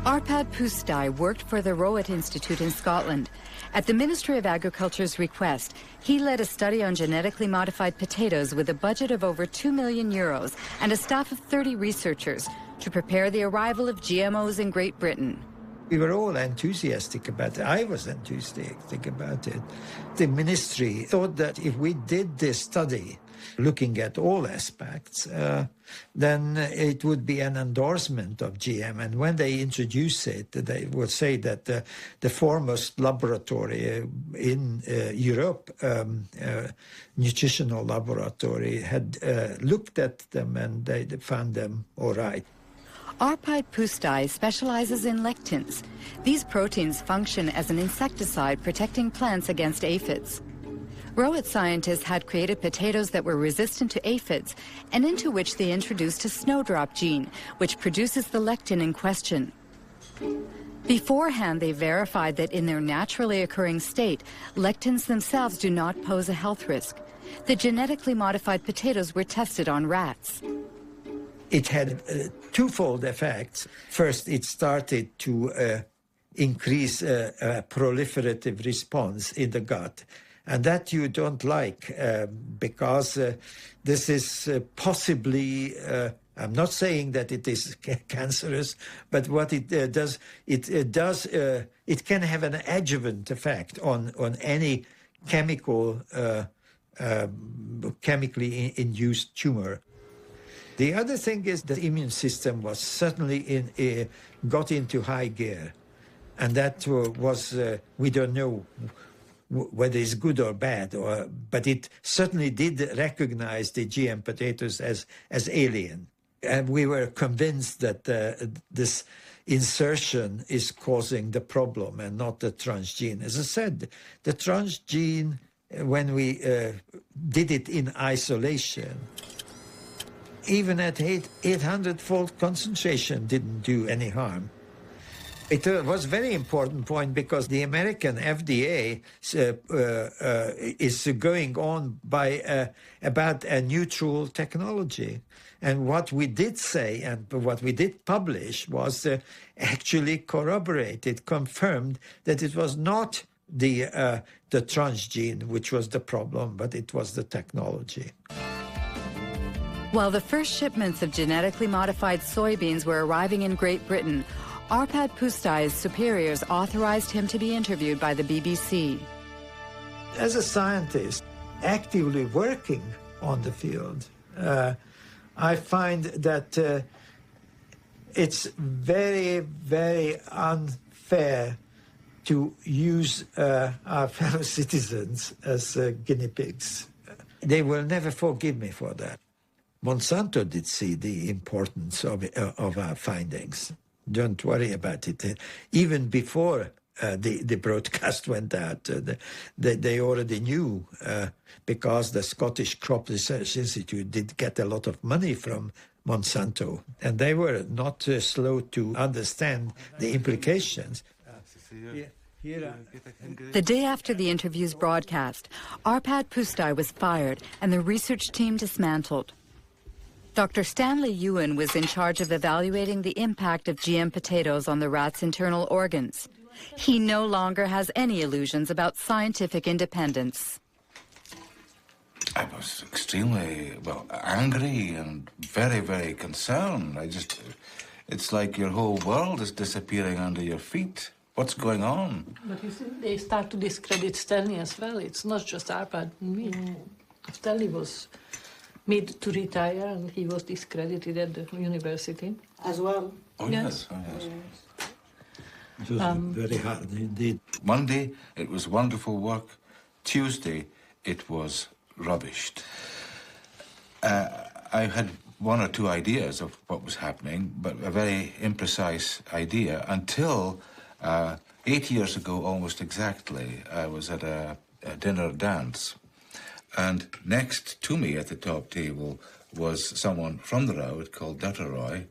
Arpad Pusztai worked for the Rowett Institute in Scotland. At the Ministry of Agriculture's request, he led a study on genetically modified potatoes with a budget of over €2 million and a staff of 30 researchers to prepare the arrival of GMOs in Great Britain. We were all enthusiastic about it. I was enthusiastic about it. The ministry thought that if we did this study, looking at all aspects, then it would be an endorsement of GM. And when they introduce it, they would say that the foremost laboratory in Europe, nutritional laboratory, had looked at them and they found them all right. Arpad Pusztai specializes in lectins. These proteins function as an insecticide protecting plants against aphids. Rowett scientists had created potatoes that were resistant to aphids and into which they introduced a snowdrop gene, which produces the lectin in question. Beforehand, they verified that in their naturally occurring state, lectins themselves do not pose a health risk. The genetically modified potatoes were tested on rats. It had twofold effects. First, it started to increase a proliferative response in the gut. And that you don't like because this is possibly, I'm not saying that it is cancerous, but what it does, it can have an adjuvant effect on any chemically induced tumor. The other thing is the immune system was certainly got into high gear. And that was, we don't know whether it's good or bad, but it certainly did recognize the GM potatoes as alien. And we were convinced that this insertion is causing the problem and not the transgene. As I said, the transgene, when we did it in isolation, even at 800-fold concentration didn't do any harm. It was a very important point because the American FDA is going on by about a neutral technology. And what we did say and what we did publish was actually corroborated, confirmed that it was not the transgene which was the problem, but it was the technology. While the first shipments of genetically modified soybeans were arriving in Great Britain, Arpad Pusztai's superiors authorized him to be interviewed by the BBC. As a scientist actively working on the field, I find that it's very, very unfair to use our fellow citizens as guinea pigs. They will never forgive me for that. Monsanto did see the importance of our findings. Don't worry about it. Even before the broadcast went out, they already knew because the Scottish Crop Research Institute did get a lot of money from Monsanto, and they were not slow to understand the implications. The day after the interview's broadcast, Arpad Pusztai was fired and the research team dismantled. Dr. Stanley Ewan was in charge of evaluating the impact of GM potatoes on the rat's internal organs. He no longer has any illusions about scientific independence. I was extremely, angry and very, very concerned. It's like your whole world is disappearing under your feet. What's going on? But you see, they start to discredit Stanley as well. It's not just Arpad and me. Stanley was made to retire, and he was discredited at the university. As well? Oh, yes. Oh, yes. It was very hard indeed. Monday, it was wonderful work. Tuesday, it was rubbished. I had one or two ideas of what was happening, but a very imprecise idea until 8 years ago, almost exactly, I was at a dinner dance. And next to me at the top table was someone from the Roud called Dutteroy,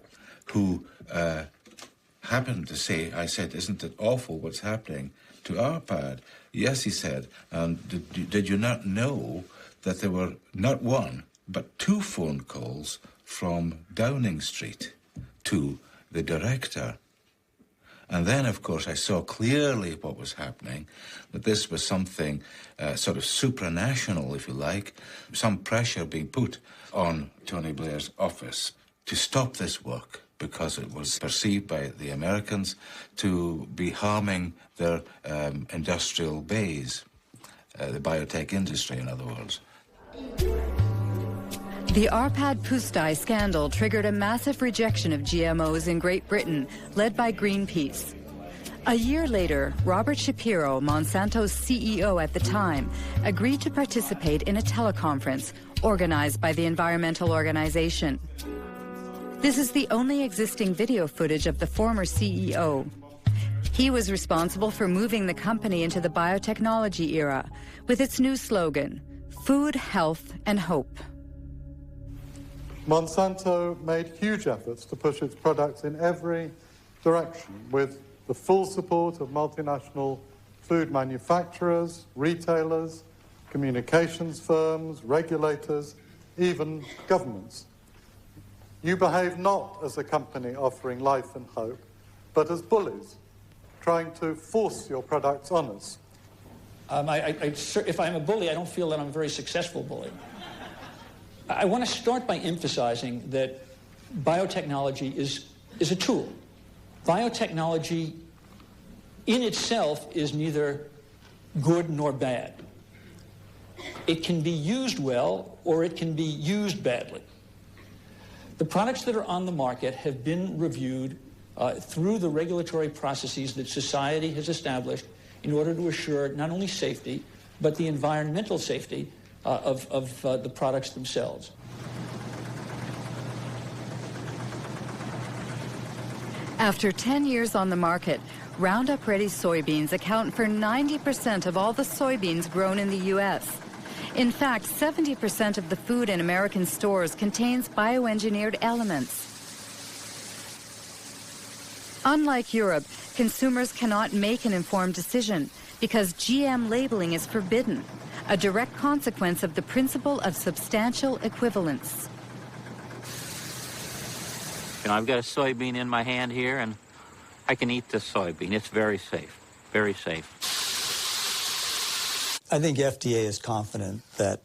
who happened to say, I said, isn't it awful what's happening to Arpad? Yes, he said, did you not know that there were not one, but 2 phone calls from Downing Street to the director? And then, of course, I saw clearly what was happening, that this was something sort of supranational, if you like, some pressure being put on Tony Blair's office to stop this work because it was perceived by the Americans to be harming their industrial base, the biotech industry, in other words. The Arpad Pusztai scandal triggered a massive rejection of GMOs in Great Britain, led by Greenpeace. A year later, Robert Shapiro, Monsanto's CEO at the time, agreed to participate in a teleconference organized by the environmental organization. This is the only existing video footage of the former CEO. He was responsible for moving the company into the biotechnology era with its new slogan, Food, Health, and Hope. Monsanto made huge efforts to push its products in every direction with the full support of multinational food manufacturers, retailers, communications firms, regulators, even governments. You behave not as a company offering life and hope, but as bullies, trying to force your products on us. If I'm a bully, I don't feel that I'm a very successful bully. I want to start by emphasizing that biotechnology is a tool. Biotechnology in itself is neither good nor bad. It can be used well or it can be used badly. The products that are on the market have been reviewed through the regulatory processes that society has established in order to assure not only safety, but the environmental safety of the products themselves. After 10 years on the market, Roundup Ready soybeans account for 90% of all the soybeans grown in the U.S. In fact, 70% of the food in American stores contains bioengineered elements. Unlike Europe, consumers cannot make an informed decision because GM labeling is forbidden, a direct consequence of the principle of substantial equivalence. I've got a soybean in my hand here, and I can eat this soybean. It's very safe, very safe. I think FDA is confident that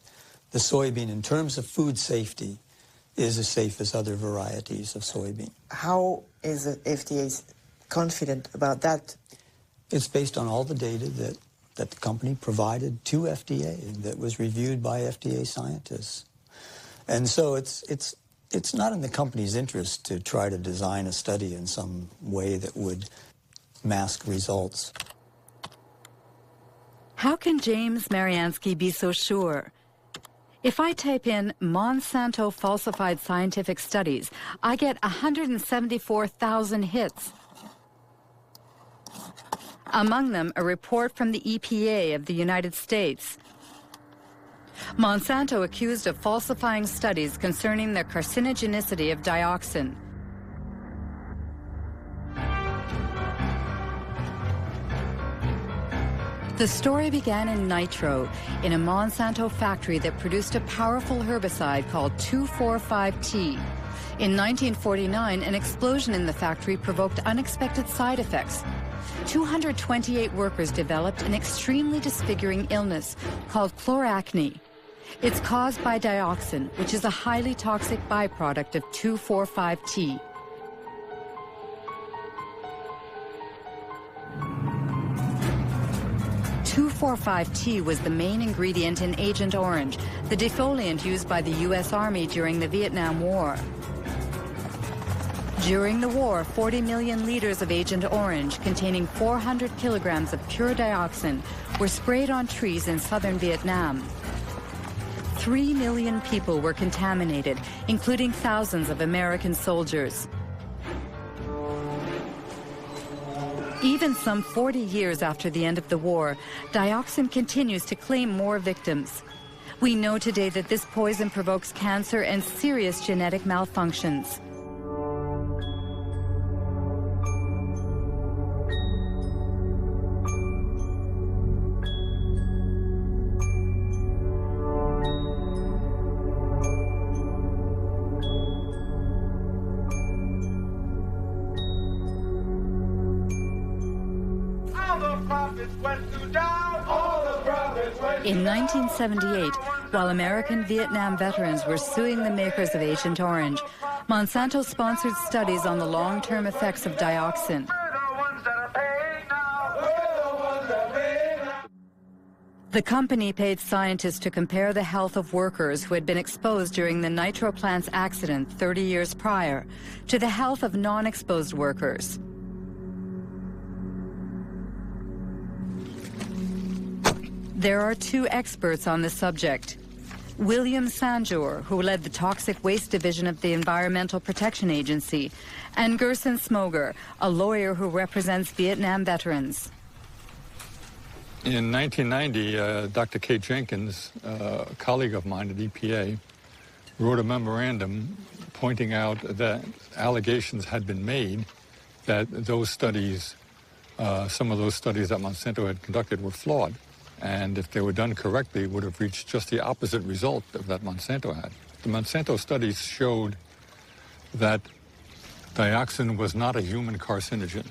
the soybean, in terms of food safety, is as safe as other varieties of soybean. How is the FDA confident about that? It's based on all the data that the company provided to FDA that was reviewed by FDA scientists. And so it's not in the company's interest to try to design a study in some way that would mask results. How can James Mariansky be so sure? If I type in Monsanto falsified scientific studies, I get 174,000 hits. Among them, a report from the EPA of the United States. Monsanto accused of falsifying studies concerning the carcinogenicity of dioxin. The story began in Nitro, in a Monsanto factory that produced a powerful herbicide called 2,4,5-T. In 1949, an explosion in the factory provoked unexpected side effects. 228 workers developed an extremely disfiguring illness called chloracne. It's caused by dioxin, which is a highly toxic byproduct of 2,4,5-T. T was the main ingredient in Agent Orange, the defoliant used by the U.S. Army during the Vietnam War. During the war, 40 million liters of Agent Orange, containing 400 kilograms of pure dioxin, were sprayed on trees in southern Vietnam. 3 million people were contaminated, including thousands of American soldiers. Even some 40 years after the end of the war, dioxin continues to claim more victims. We know today that this poison provokes cancer and serious genetic malfunctions. In 1978, while American Vietnam veterans were suing the makers of Agent Orange, Monsanto sponsored studies on the long-term effects of dioxin. The company paid scientists to compare the health of workers who had been exposed during the nitro plant's accident 30 years prior to the health of non-exposed workers. There are two experts on the subject. William Sanjour, who led the Toxic Waste Division of the Environmental Protection Agency, and Gerson Smoger, a lawyer who represents Vietnam veterans. In 1990, Dr. Kate Jenkins, a colleague of mine at EPA, wrote a memorandum pointing out that allegations had been made that those studies, some of those studies that Monsanto had conducted were flawed. And if they were done correctly, would have reached just the opposite result of that Monsanto had. The Monsanto studies showed that dioxin was not a human carcinogen.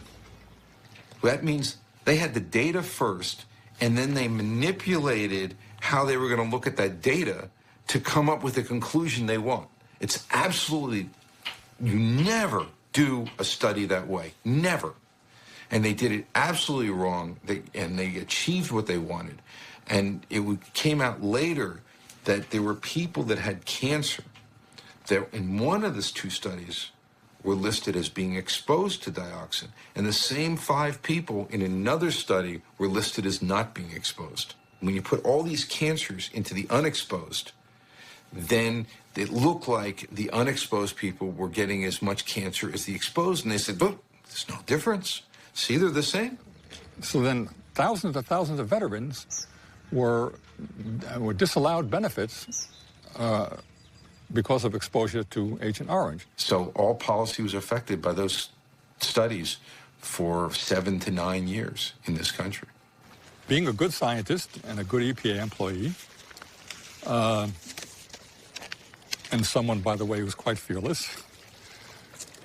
That means they had the data first, and then they manipulated how they were going to look at that data to come up with the conclusion they want. It's absolutely, you never do a study that way, never. And they did it absolutely wrong, and they achieved what they wanted. And it came out later that there were people that had cancer that in one of these two studies were listed as being exposed to dioxin. And the same 5 people in another study were listed as not being exposed. When you put all these cancers into the unexposed, then it looked like the unexposed people were getting as much cancer as the exposed. And they said, but there's no difference. See, they're the same. So then thousands of veterans were disallowed benefits because of exposure to Agent Orange. So all policy was affected by those studies for 7 to 9 years in this country. Being a good scientist and a good EPA employee, and someone, by the way, who's quite fearless,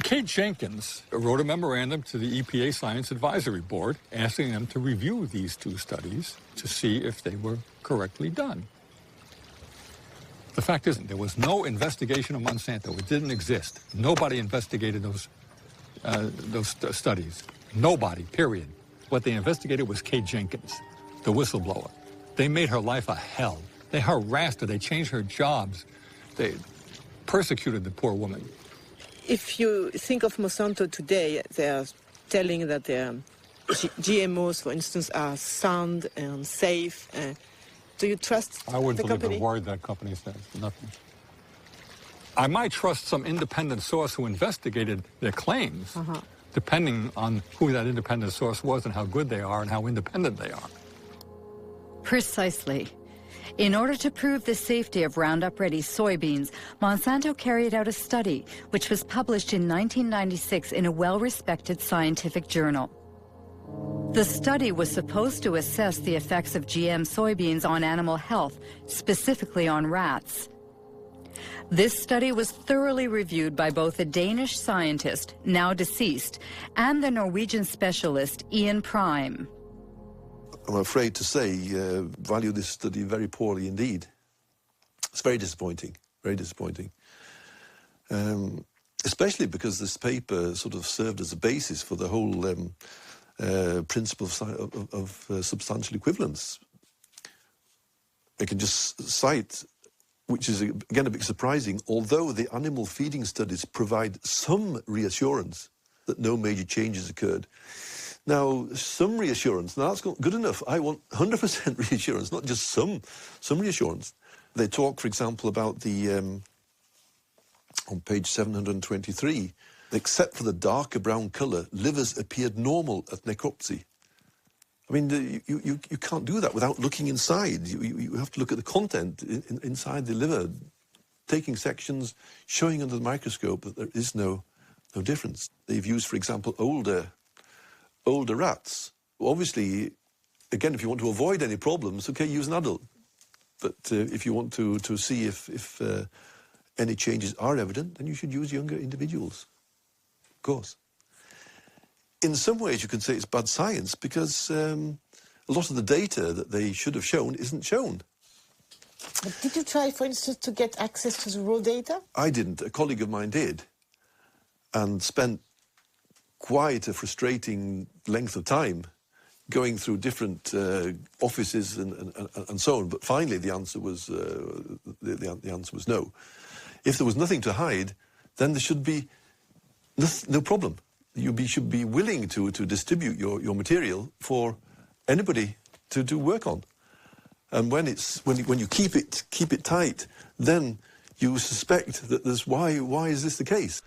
Kate Jenkins wrote a memorandum to the EPA Science Advisory Board asking them to review these 2 studies to see if they were correctly done. The fact is, there was no investigation of Monsanto. It didn't exist. Nobody investigated those studies. Nobody, period. What they investigated was Kate Jenkins, the whistleblower. They made her life a hell. They harassed her. They changed her jobs. They persecuted the poor woman. If you think of Monsanto today, they're telling that their GMOs, for instance, are sound and safe. Do you trust I wouldn't the believe company? a word that company says, nothing. I might trust some independent source who investigated their claims, depending on who that independent source was and how good they are and how independent they are. Precisely. In order to prove the safety of Roundup Ready soybeans, Monsanto carried out a study which was published in 1996 in a well-respected scientific journal. The study was supposed to assess the effects of GM soybeans on animal health, specifically on rats. This study was thoroughly reviewed by both a Danish scientist, now deceased, and the Norwegian specialist Ian Prime. I'm afraid to say, value this study very poorly indeed. It's very disappointing, very disappointing. Especially because this paper sort of served as a basis for the whole principle of substantial equivalence. I can just cite, which is again a bit surprising, although the animal feeding studies provide some reassurance that no major changes occurred. Now, some reassurance, now that's not good enough. I want 100% reassurance, not just some reassurance. They talk, for example, about the, on page 723, except for the darker brown colour, livers appeared normal at necropsy. I mean, you can't do that without looking inside. You have to look at the content inside the liver, taking sections, showing under the microscope that there is no difference. They've used, for example, older rats. Obviously, again, if you want to avoid any problems, okay, use an adult. But if you want to see if any changes are evident, then you should use younger individuals. Of course. In some ways, you could say it's bad science because a lot of the data that they should have shown isn't shown. But did you try, for instance, to get access to the raw data? I didn't. A colleague of mine did, and spent quite a frustrating length of time going through different offices and so on. But finally, the answer was the answer was no. If there was nothing to hide, then there should be no problem. You should be willing to distribute your material for anybody to work on. And when you keep it tight, then you suspect that there's why is this the case?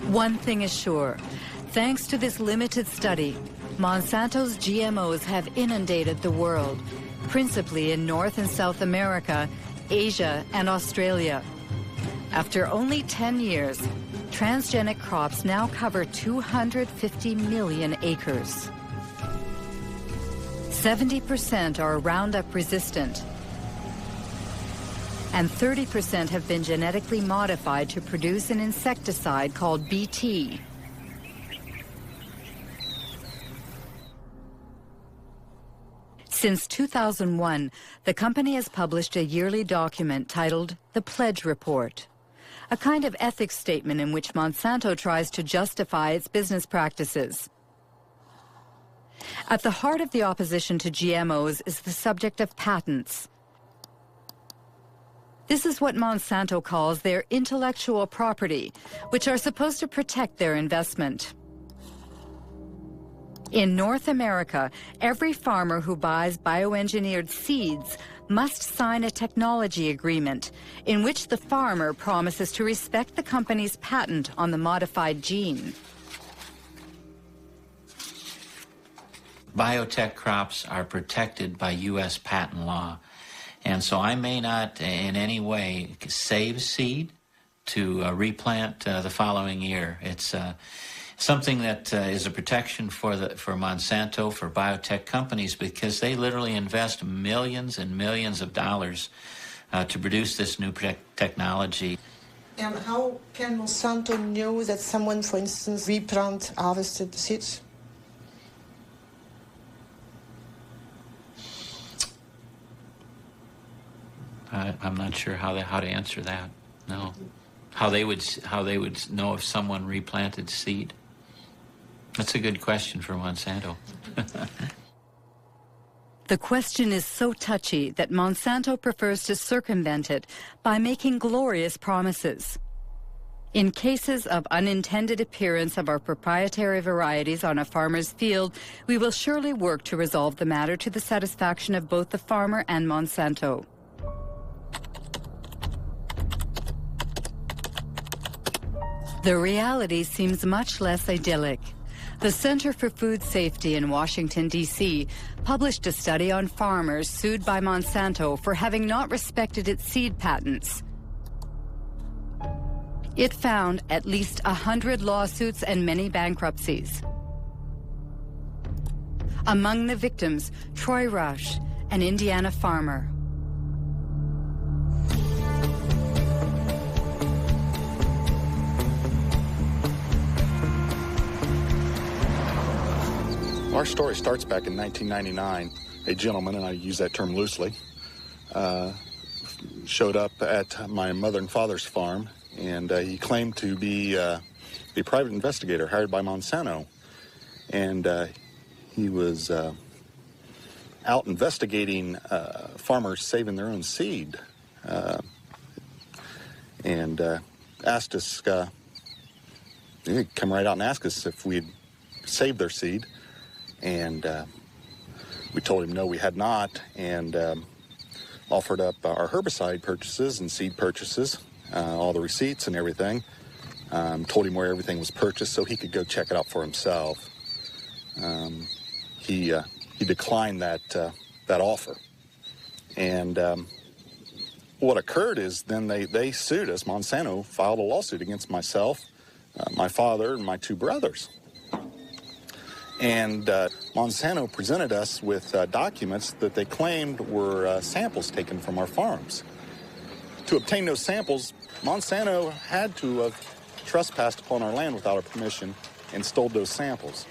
One thing is sure, thanks to this limited study, Monsanto's GMOs have inundated the world, principally in North and South America, Asia, and Australia. After only 10 years, transgenic crops now cover 250 million acres. 70% are Roundup resistant, and 30% have been genetically modified to produce an insecticide called Bt. Since 2001, the company has published a yearly document titled The Pledge Report, a kind of ethics statement in which Monsanto tries to justify its business practices. At the heart of the opposition to GMOs is the subject of patents. This is what Monsanto calls their intellectual property, which are supposed to protect their investment. In North America, every farmer who buys bioengineered seeds must sign a technology agreement in which the farmer promises to respect the company's patent on the modified gene. Biotech crops are protected by U.S. patent law. And so I may not in any way save seed to replant the following year. It's something that is a protection for Monsanto, for biotech companies, because they literally invest millions and millions of dollars to produce this new technology. And how can Monsanto know that someone, for instance, harvested the seeds? I'm not sure how to answer that. No, how they would know if someone replanted seed. That's a good question for Monsanto. The question is so touchy that Monsanto prefers to circumvent it by making glorious promises. In cases of unintended appearance of our proprietary varieties on a farmer's field, we will surely work to resolve the matter to the satisfaction of both the farmer and Monsanto. The reality seems much less idyllic. The Center for Food Safety in Washington, D.C. published a study on farmers sued by Monsanto for having not respected its seed patents. It found at least 100 lawsuits and many bankruptcies. Among the victims, Troy Rush, an Indiana farmer. Our story starts back in 1999. A gentleman, and I use that term loosely, showed up at my mother and father's farm, and he claimed to be a private investigator hired by Monsanto. And he was out investigating farmers saving their own seed, and asked us, he'd come right out and ask us if we'd saved their seed. And we told him no, we had not, and offered up our herbicide purchases and seed purchases, all the receipts and everything. Told him where everything was purchased so he could go check it out for himself. He declined that offer. And what occurred is then they sued us. Monsanto filed a lawsuit against myself, my father, and my two brothers. And Monsanto presented us with documents that they claimed were samples taken from our farms. To obtain those samples, Monsanto had to have trespassed upon our land without our permission and stole those samples.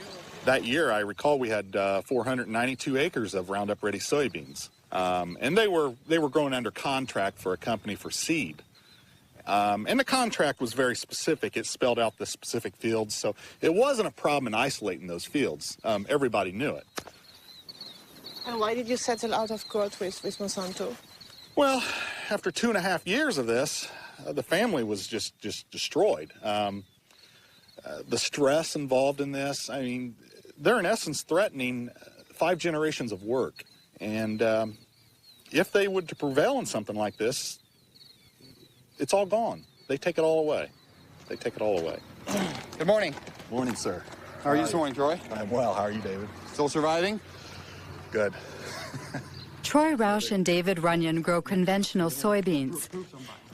That year, I recall we had 492 acres of Roundup Ready soybeans. And they were grown under contract for a company for seed. And the contract was very specific. It spelled out the specific fields, so it wasn't a problem in isolating those fields. Everybody knew it. And why did you settle out of court with Monsanto? Well, after 2.5 years of this, the family was just destroyed. The stress involved in this, I mean, they're in essence threatening 5 generations of work. And if they would to prevail in something like this, it's all gone. They take it all away. They take it all away. Good morning. Morning, sir. How are you this morning, Troy? I'm well. How are you, David? Still surviving? Good. Troy Roush and David Runyon grow conventional soybeans.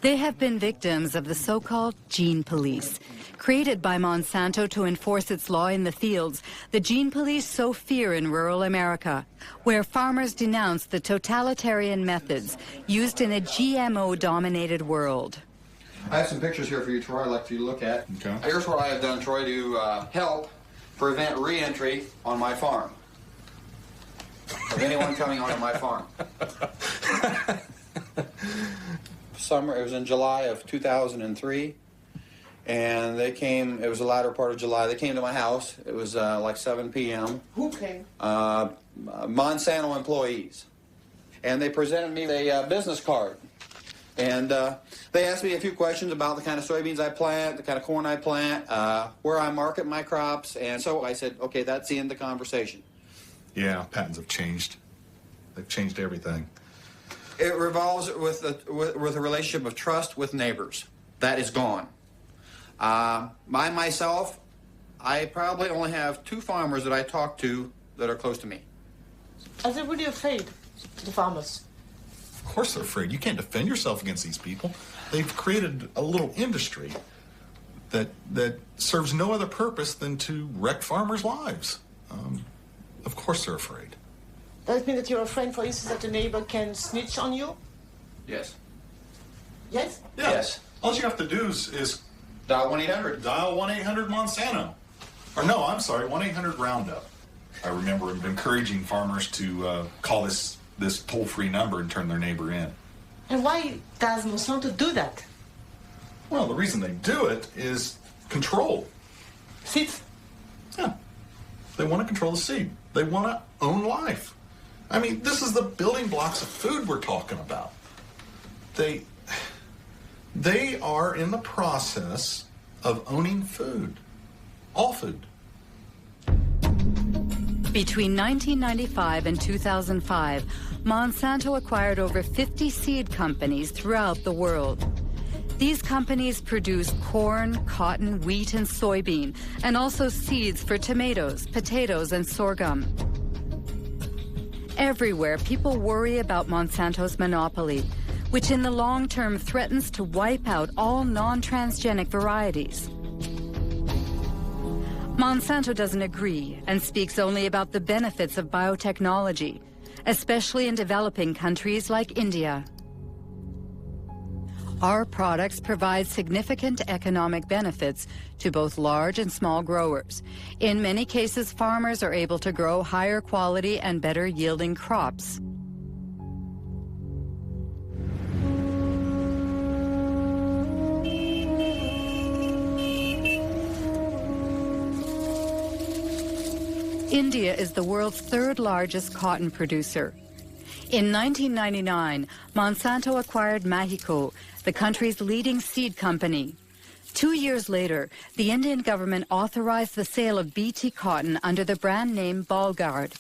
They have been victims of the so-called gene police. Created by Monsanto to enforce its law in the fields, the gene police sow fear in rural America, where farmers denounce the totalitarian methods used in a GMO-dominated world. I have some pictures here for you, Troy, I'd like for you to look at. Okay. Here's what I have done, Troy, to help prevent re-entry on my farm of anyone coming onto my farm. Summer, it was in July of 2003. And they came, it was the latter part of July, they came to my house. It was like 7 p.m. Who came? Monsanto employees. And they presented me a business card. And they asked me a few questions about the kind of soybeans I plant, the kind of corn I plant, where I market my crops. And so I said, okay, that's the end of the conversation. Yeah, patents have changed. They've changed everything. It revolves with a relationship of trust with neighbors. That is gone. Myself, I probably only have 2 farmers that I talk to that are close to me. Are they really afraid, the farmers? Of course they're afraid. You can't defend yourself against these people. They've created a little industry that serves no other purpose than to wreck farmers' lives. Of course they're afraid. Does it mean that you're afraid, for instance, that the neighbor can snitch on you? Yes. Yes? Yeah. Yes. All you have to do is dial 1-800. Dial 1-800 Monsanto. Or no, I'm sorry, 1-800 Roundup. I remember encouraging farmers to call this toll-free number and turn their neighbor in. And why does Monsanto do that? Well, the reason they do it is control. Seeds? Yeah. They want to control the seed. They want to own life. I mean, this is the building blocks of food we're talking about. They are in the process of owning food. All food. Between 1995 and 2005, Monsanto acquired over 50 seed companies throughout the world. These companies produce corn, cotton, wheat, and soybean, and also seeds for tomatoes, potatoes, and sorghum. Everywhere, people worry about Monsanto's monopoly, which in the long term threatens to wipe out all non-transgenic varieties. Monsanto doesn't agree and speaks only about the benefits of biotechnology, especially in developing countries like India. Our products provide significant economic benefits to both large and small growers. In many cases, farmers are able to grow higher quality and better yielding crops. India is the world's third largest cotton producer. In 1999, Monsanto acquired Mahiko, the country's leading seed company. 2 years later, the Indian government authorized the sale of BT cotton under the brand name Balgard.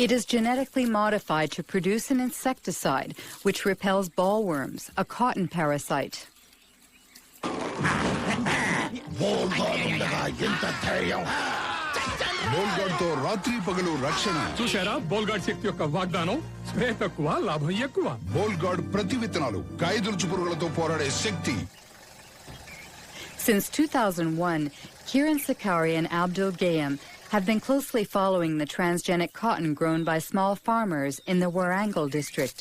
It is genetically modified to produce an insecticide which repels bollworms, a cotton parasite. బోల్గార్డ్తో రాత్రి పగలు రక్షణ చూశారా Bollgard శక్తి యొక్క వాగ్దానం spray తక్కువ లాభం ఎక్కువ Bollgard ప్రతి విత్తనాలు కాయదులుచు పురుగులతో పోరాడే శక్తి. Since 2001, Kiran Sakari and Abdul Gayam have been closely following the transgenic cotton grown by small farmers in the Warangal district.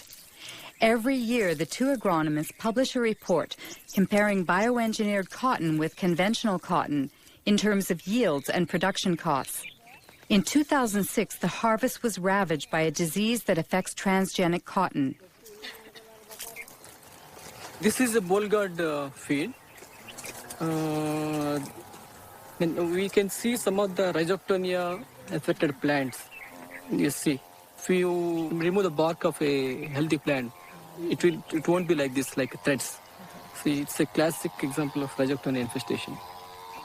Every year, the two agronomists publish a report comparing bioengineered cotton with conventional cotton in terms of yields and production costs. In 2006, the harvest was ravaged by a disease that affects transgenic cotton. This is a Bolgard field. We can see some of the rhizoctonia affected plants. You see, if you remove the bark of a healthy plant, it won't be like this, like threads. See, it's a classic example of rhizoctonia infestation.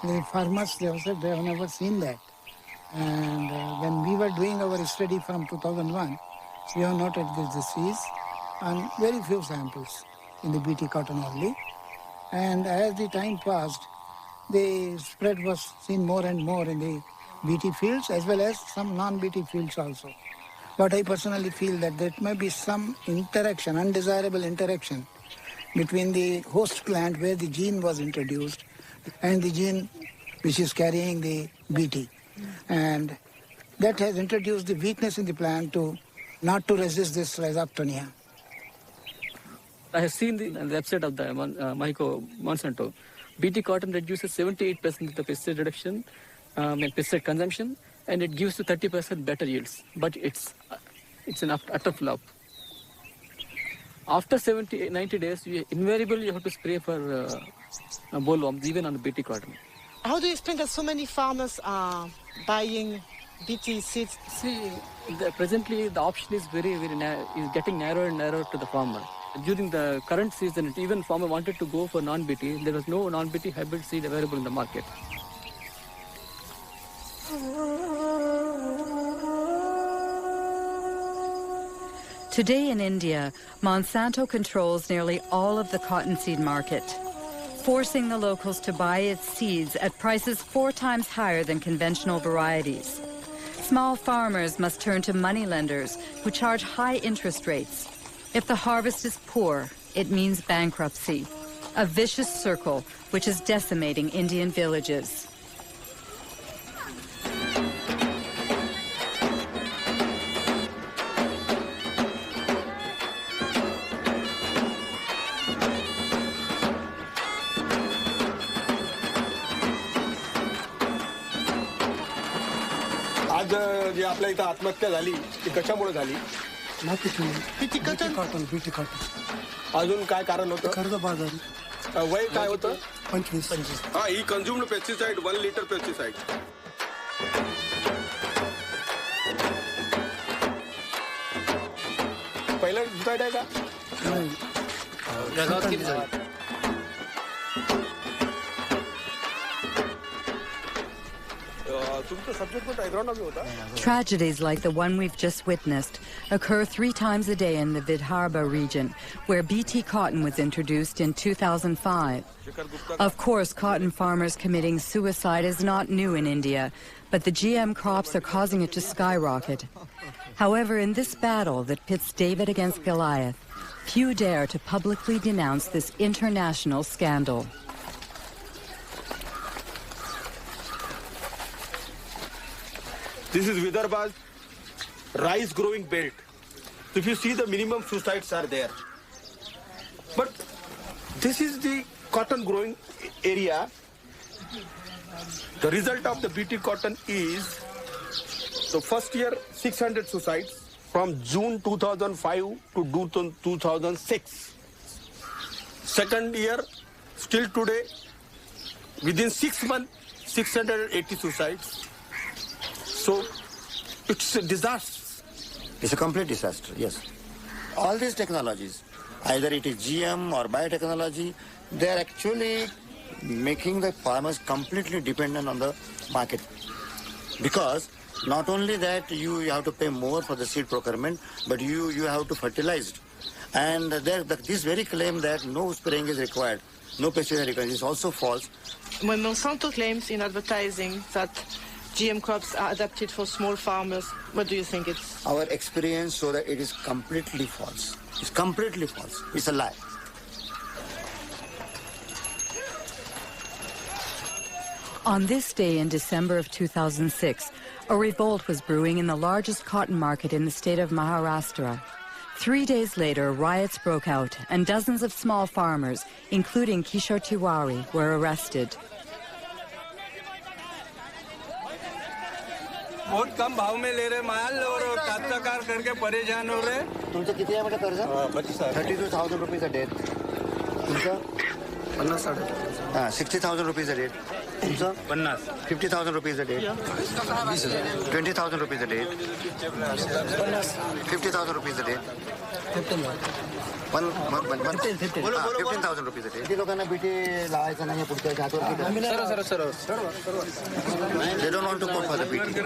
The farmers, they have never seen that. And when we were doing our study from 2001, we have noted this disease on very few samples in the BT cotton only. And as the time passed, the spread was seen more and more in the BT fields as well as some non-BT fields also. But I personally feel that there may be some interaction, undesirable interaction between the host plant where the gene was introduced and the gene which is carrying the BT. And that has introduced the weakness in the plant not to resist this rhizoctonia. I have seen the website of the Monsanto. BT cotton reduces 78% of the pesticide reduction and pesticide consumption, and it gives you 30% better yields. But it's an utter flop. After 90 days, invariably you have to spray for bollworms, even on the BT cotton. How do you explain that so many farmers are buying BT seeds? See, presently the option is is getting narrower and narrower to the farmer. During the current season, even farmer wanted to go for non-BT. There was no non-BT hybrid seed available in the market. Today in India, Monsanto controls nearly all of the cottonseed market, forcing the locals to buy its seeds at prices 4 times higher than conventional varieties. Small farmers must turn to moneylenders who charge high interest rates. If the harvest is poor, it means bankruptcy, a vicious circle which is decimating Indian villages. आज जी आपल्या इथं आत्महत्या झाली ती कशामुळे झाली BT cotton अजून काय कारण होतं कर्जबाजारी वय काय होतं 25 हा ही कन्झ्युम्ड पेस्टिसाइड 1 लिटर पेस्टिसाइड पहिलं डिसाइड आहे का जगात किती झाली Tragedies like the one we've just witnessed occur 3 times a day in the Vidarbha region, where BT cotton was introduced in 2005. Of course, cotton farmers committing suicide is not new in India, but the GM crops are causing it to skyrocket. However, in this battle that pits David against Goliath, Few dare to publicly denounce this international scandal. This is Vidarbha's rice growing belt. If you see, the minimum suicides are there. But this is the cotton growing area. The result of the BT cotton is the first year 600 suicides from June 2005 to June 2006. Second year, still today, within 6 months, 680 suicides. So it's a disaster. It's a complete disaster, yes. All these technologies, either it is GM or biotechnology, they are actually making the farmers completely dependent on the market. Because not only that you have to pay more for the seed procurement, but you have to fertilize it. And this very claim that no spraying is required, no pesticide required, is also false. When Monsanto claims in advertising that GM crops are adapted for small farmers, what do you think it's? Our experience shows that it is completely false. It's completely false. It's a lie. On this day in December of 2006, a revolt was brewing in the largest cotton market in the state of Maharashtra. 3 days later, riots broke out and dozens of small farmers, including Kishore Tiwari, were arrested. बहुत कम भाव में ले रहे माल और काश्तकार करके परेशान हो रहे. तुमचं किती आहे बेटा कर्ज? 32,000 rupees a day. तुमचं 60,000 rupees a day. तुमचं 50,000 rupees a day. 20,000 rupees a day. 50,000 rupees a day. 15,000 rupees a day. किती लोकांना बीटी लावायचं नाही पुढच्या हातवर? They don't want to go for the BT.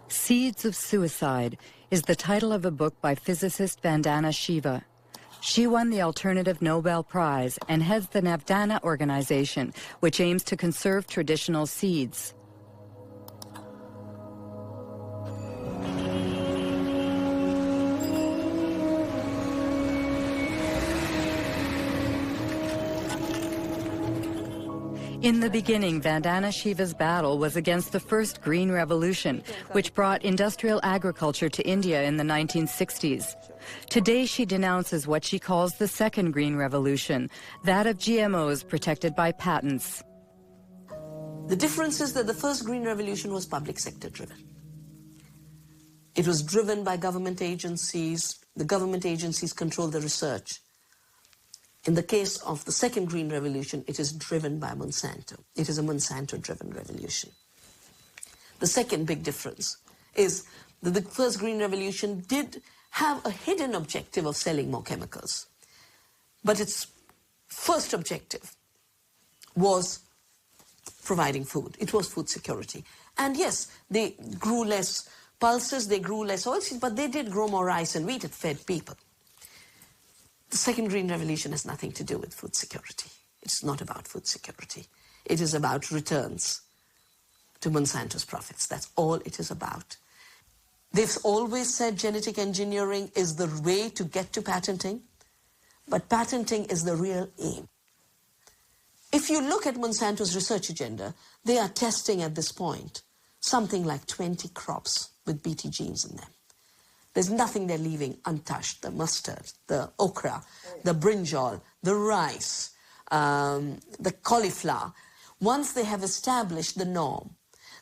Seeds of Suicide is the title of a book by physicist Vandana Shiva. She won the Alternative Nobel Prize and heads the Navdana organization, which aims to conserve traditional seeds. In the beginning, Vandana Shiva's battle was against the first Green Revolution, which brought industrial agriculture to India in the 1960s. Today, she denounces what she calls the second Green Revolution, that of GMOs protected by patents. The difference is that the first Green Revolution was public sector driven. It was driven by government agencies. The government agencies control the research. In the case of the second Green Revolution, it is driven by Monsanto. It is a Monsanto-driven revolution. The second big difference is that the first Green Revolution did have a hidden objective of selling more chemicals. But its first objective was providing food. It was food security. And yes, they grew less pulses, they grew less oilseeds, but they did grow more rice and wheat. It fed people. The second Green Revolution has nothing to do with food security. It's not about food security. It is about returns to Monsanto's profits. That's all it is about. They've always said genetic engineering is the way to get to patenting, but patenting is the real aim. If you look at Monsanto's research agenda, they are testing at this point something like 20 crops with BT genes in them. There's nothing they're leaving untouched. The mustard, the okra, the brinjal, the rice, the cauliflower. Once they have established the norm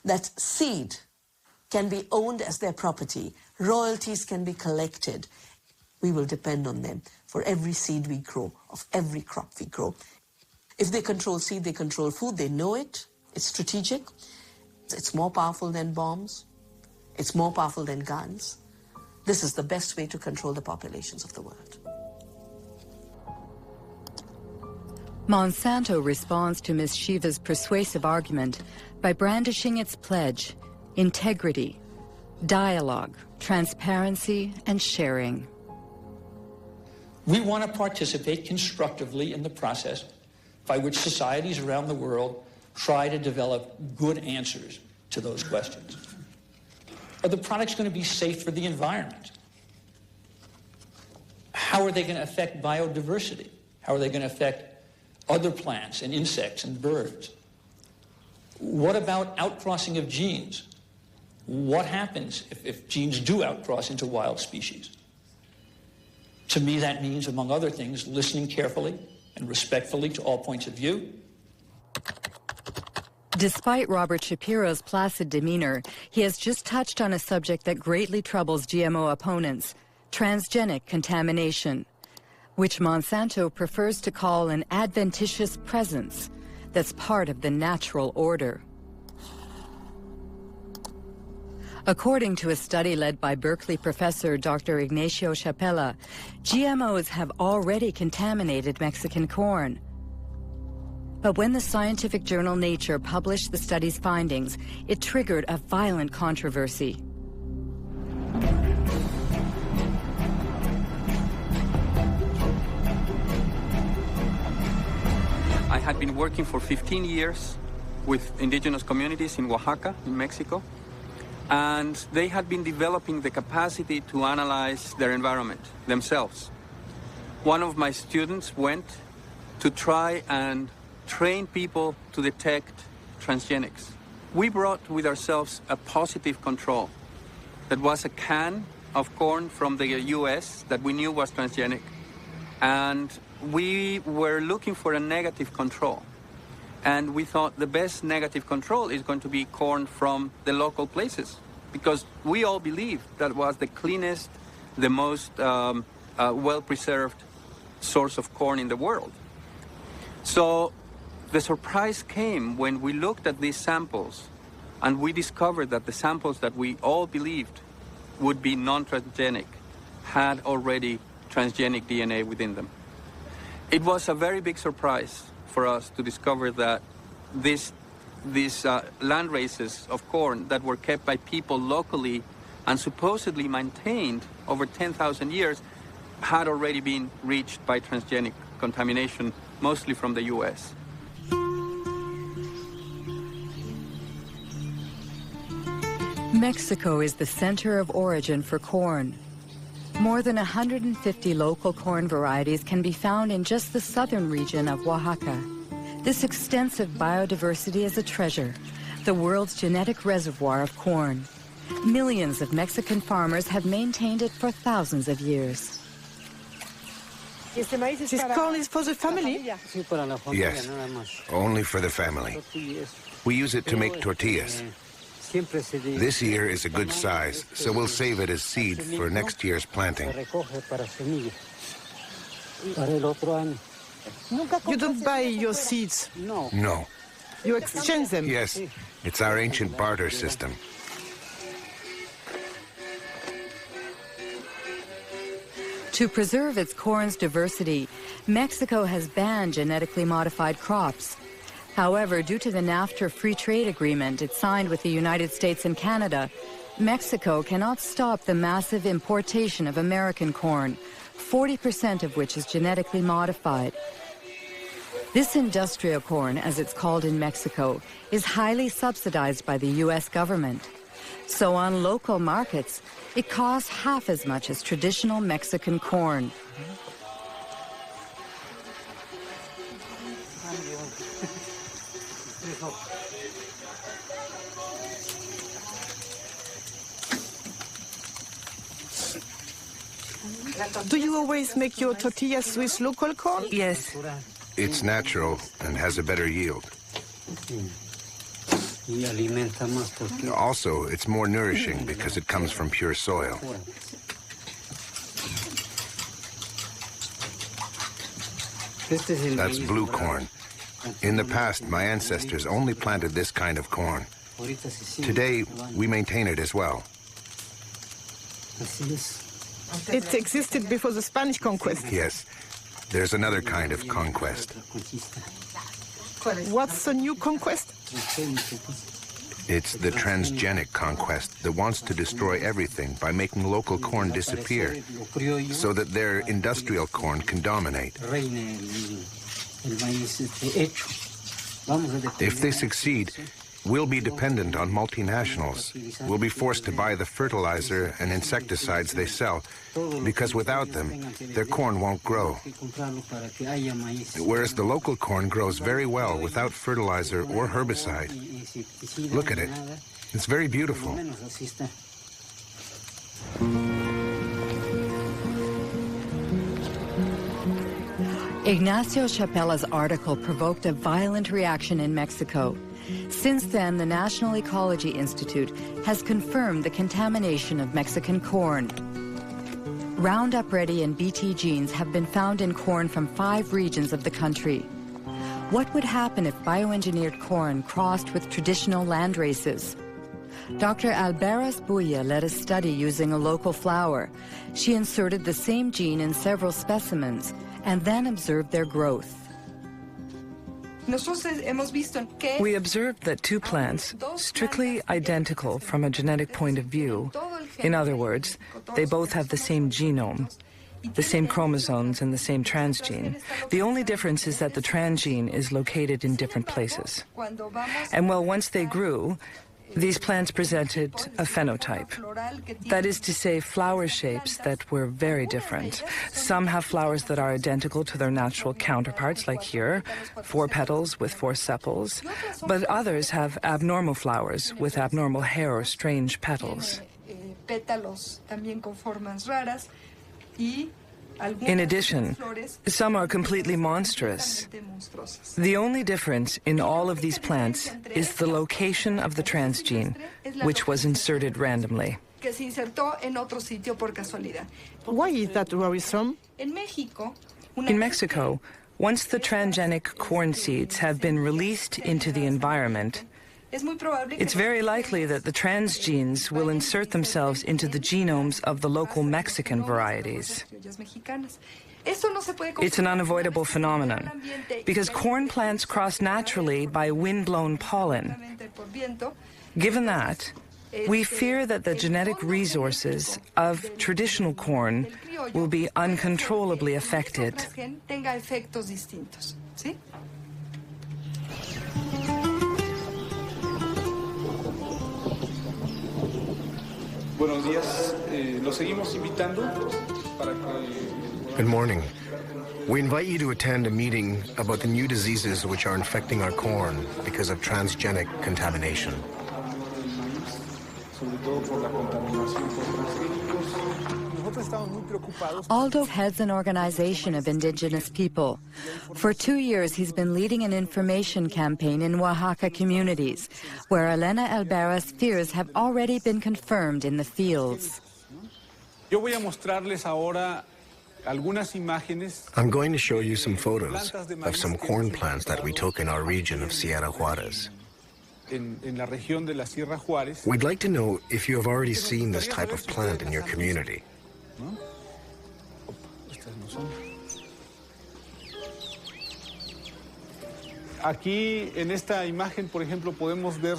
that seed can be owned as their property, royalties can be collected, we will depend on them for every seed we grow, of every crop we grow. If they control seed, they control food, they know it, it's strategic, it's more powerful than bombs, it's more powerful than guns. This is the best way to control the populations of the world. Monsanto responds to Ms. Shiva's persuasive argument by brandishing its pledge: integrity, dialogue, transparency, and sharing. We want to participate constructively in the process by which societies around the world try to develop good answers to those questions. Are the products going to be safe for the environment? How are they going to affect biodiversity? How are they going to affect other plants and insects and birds? What about outcrossing of genes? What happens if genes do outcross into wild species? To me, that means, among other things, listening carefully and respectfully to all points of view. Despite Robert Shapiro's placid demeanor, he has just touched on a subject that greatly troubles GMO opponents, transgenic contamination, which Monsanto prefers to call an adventitious presence that's part of the natural order. According to a study led by Berkeley professor Dr. Ignacio Chapela, GMOs have already contaminated Mexican corn. But when the scientific journal Nature published the study's findings, it triggered a violent controversy. I had been working for 15 years with indigenous communities in Oaxaca, in Mexico, and they had been developing the capacity to analyze their environment themselves. One of my students went to try and train people to detect transgenics. We brought with ourselves a positive control. That was a can of corn from the US that we knew was transgenic. And we were looking for a negative control. And we thought the best negative control is going to be corn from the local places, because we all believed that was the cleanest, the most well-preserved source of corn in the world. So the surprise came when we looked at these samples and we discovered that the samples that we all believed would be non-transgenic had already transgenic DNA within them. It was a very big surprise for us to discover that these land races of corn that were kept by people locally and supposedly maintained over 10,000 years had already been reached by transgenic contamination, mostly from the US. Mexico is the center of origin for corn. More than 150 local corn varieties can be found in just the southern region of Oaxaca. This extensive biodiversity is a treasure, the world's genetic reservoir of corn. Millions of Mexican farmers have maintained it for thousands of years. This corn is for the family? Yes, only for the family. We use it to make tortillas. This year is a good size, so we'll save it as seed for next year's planting. You don't buy your seeds? No. You exchange them? Yes, it's our ancient barter system. To preserve its corn's diversity, Mexico has banned genetically modified crops. However, due to the NAFTA free trade agreement it signed with the United States and Canada, Mexico cannot stop the massive importation of American corn, 40% of which is genetically modified. This industrial corn, as it's called in Mexico, is highly subsidized by the U.S. government. So on local markets, it costs half as much as traditional Mexican corn. Do you always make your tortillas with local corn? Yes. It's natural and has a better yield. Also, it's more nourishing because it comes from pure soil. That's blue corn. In the past, my ancestors only planted this kind of corn. Today, we maintain it as well. It existed before the Spanish conquest. Yes, there's another kind of conquest. What's the new conquest? It's the transgenic conquest that wants to destroy everything by making local corn disappear so that their industrial corn can dominate. If they succeed, we'll be dependent on multinationals. We'll be forced to buy the fertilizer and insecticides they sell, because without them, their corn won't grow. Whereas the local corn grows very well without fertilizer or herbicide. Look at it. It's very beautiful. Ignacio Chapela's article provoked a violent reaction in Mexico. Since then, the National Ecology Institute has confirmed the contamination of Mexican corn. Roundup Ready and Bt genes have been found in corn from 5 regions of the country. What would happen if bioengineered corn crossed with traditional land races? Dr. Alberas Buya led a study using a local flower. She inserted the same gene in several specimens and then observed their growth. We observed that 2 plants, strictly identical from a genetic point of view, in other words, they both have the same genome, the same chromosomes and the same transgene. The only difference is that the transgene is located in different places. And well, once they grew, these plants presented a phenotype. That is to say, flower shapes that were very different. Some have flowers that are identical to their natural counterparts, like here, 4 petals with 4 sepals, but others have abnormal flowers with abnormal hair or strange petals. In addition, some are completely monstrous. The only difference in all of these plants is the location of the transgene, which was inserted randomly. Why is that worrisome? In Mexico, once the transgenic corn seeds have been released into the environment, it's very likely that the transgenes will insert themselves into the genomes of the local Mexican varieties. It's an unavoidable phenomenon, because corn plants cross naturally by wind-blown pollen. Given that, we fear that the genetic resources of traditional corn will be uncontrollably affected. Buenos días, los seguimos invitando para que... Good morning. We invite you to attend a meeting about the new diseases which are infecting our corn because of transgenic contamination. Aldo heads an organization of indigenous people. For 2 years, he's been leading an information campaign in Oaxaca communities, where Elena Alberas' fears have already been confirmed in the fields. I'm going to show you some photos of some corn plants that we took in our region of Sierra Juárez. We'd like to know if you have already seen this type of plant in your community.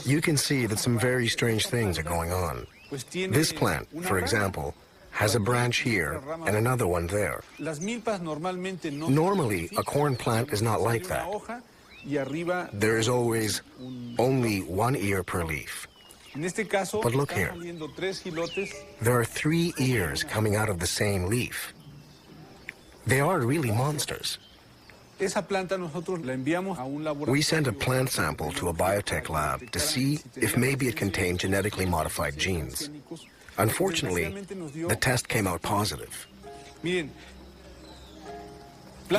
You can see that some very strange things are going on. This plant, for example, has a branch here and another one there. Normally, a corn plant is not like that. There is always only 1 ear per leaf. But look here. There are 3 ears coming out of the same leaf. They are really monsters. We sent a plant sample to a biotech lab to see if maybe it contained genetically modified genes. Unfortunately, the test came out positive.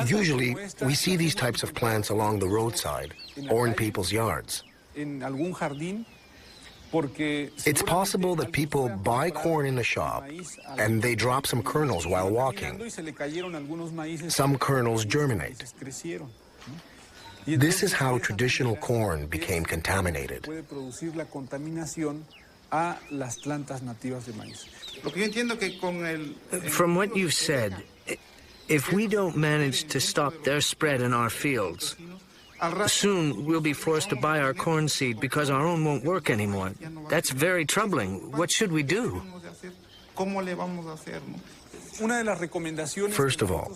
Usually, we see these types of plants along the roadside or in people's yards. It's possible that people buy corn in the shop and they drop some kernels while walking. Some kernels germinate. This is how traditional corn became contaminated. From what you've said, if we don't manage to stop their spread in our fields, Soon, we'll be forced to buy our corn seed because our own won't work anymore. That's very troubling. What should we do? First of all,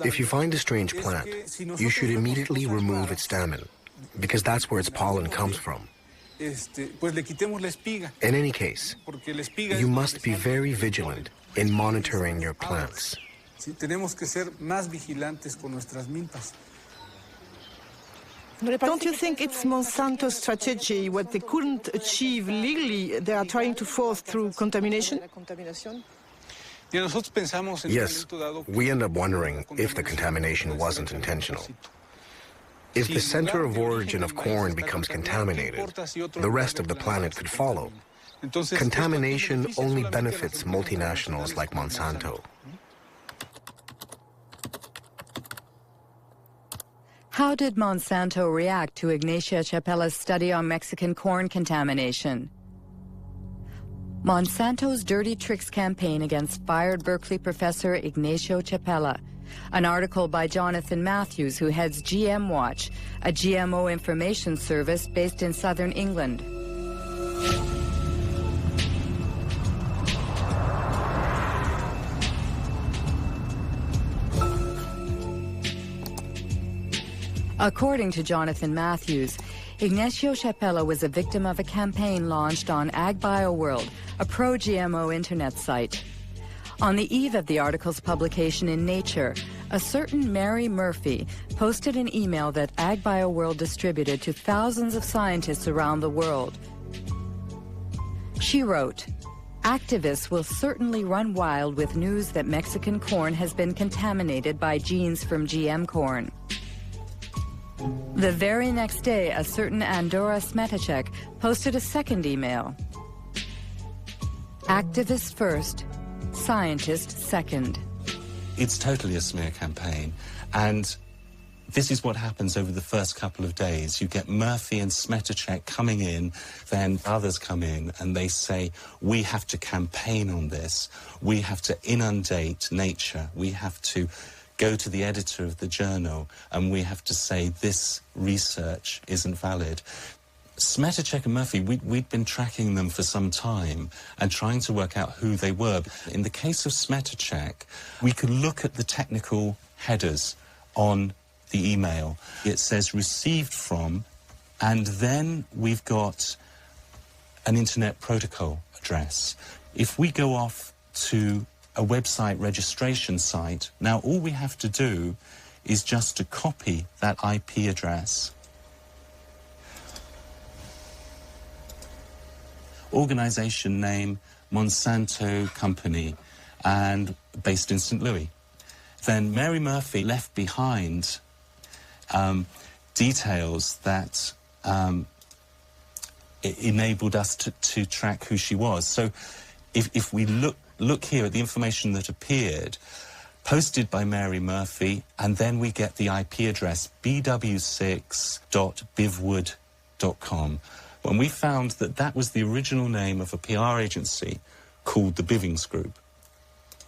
if you find a strange plant, you should immediately remove its stamen, because that's where its pollen comes from. In any case, you must be very vigilant in monitoring your plants. Don't you think it's Monsanto's strategy, what they couldn't achieve legally, they are trying to force through contamination? Yes, we end up wondering if the contamination wasn't intentional. If the center of origin of corn becomes contaminated, the rest of the planet could follow. Contamination only benefits multinationals like Monsanto. How did Monsanto react to Ignacio Chapella's study on Mexican corn contamination? Monsanto's Dirty Tricks campaign against fired Berkeley professor Ignacio Chapella. An article by Jonathan Matthews, who heads GM Watch, a GMO information service based in southern England. According to Jonathan Matthews, Ignacio Chapella was a victim of a campaign launched on AgBioWorld, a pro-GMO internet site. On the eve of the article's publication in Nature, a certain Mary Murphy posted an email that AgBioWorld distributed to thousands of scientists around the world. She wrote, "Activists will certainly run wild with news that Mexican corn has been contaminated by genes from GM corn." The very next day, a certain Andora Smetacek posted a second email. "Activists first, scientist second." It's totally a smear campaign, and this is what happens over the first couple of days. You get Murphy and Smetacek coming in, then others come in, and they say, we have to campaign on this. We have to inundate Nature. We have to go to the editor of the journal, and we have to say this research isn't valid. Smetacek and Murphy, we'd been tracking them for some time and trying to work out who they were. In the case of Smetacek, we could look at the technical headers on the email. It says received from, and then we've got an internet protocol address. If we go off to a website registration site, now all we have to do is just to copy that IP address. Organization name, Monsanto Company, and based in St. Louis. Then Mary Murphy left behind details that enabled us to track who she was. So if we look here at the information that appeared, posted by Mary Murphy, and then we get the IP address, bw6.bivwood.com. When we found that that was the original name of a PR agency called the Bivings Group,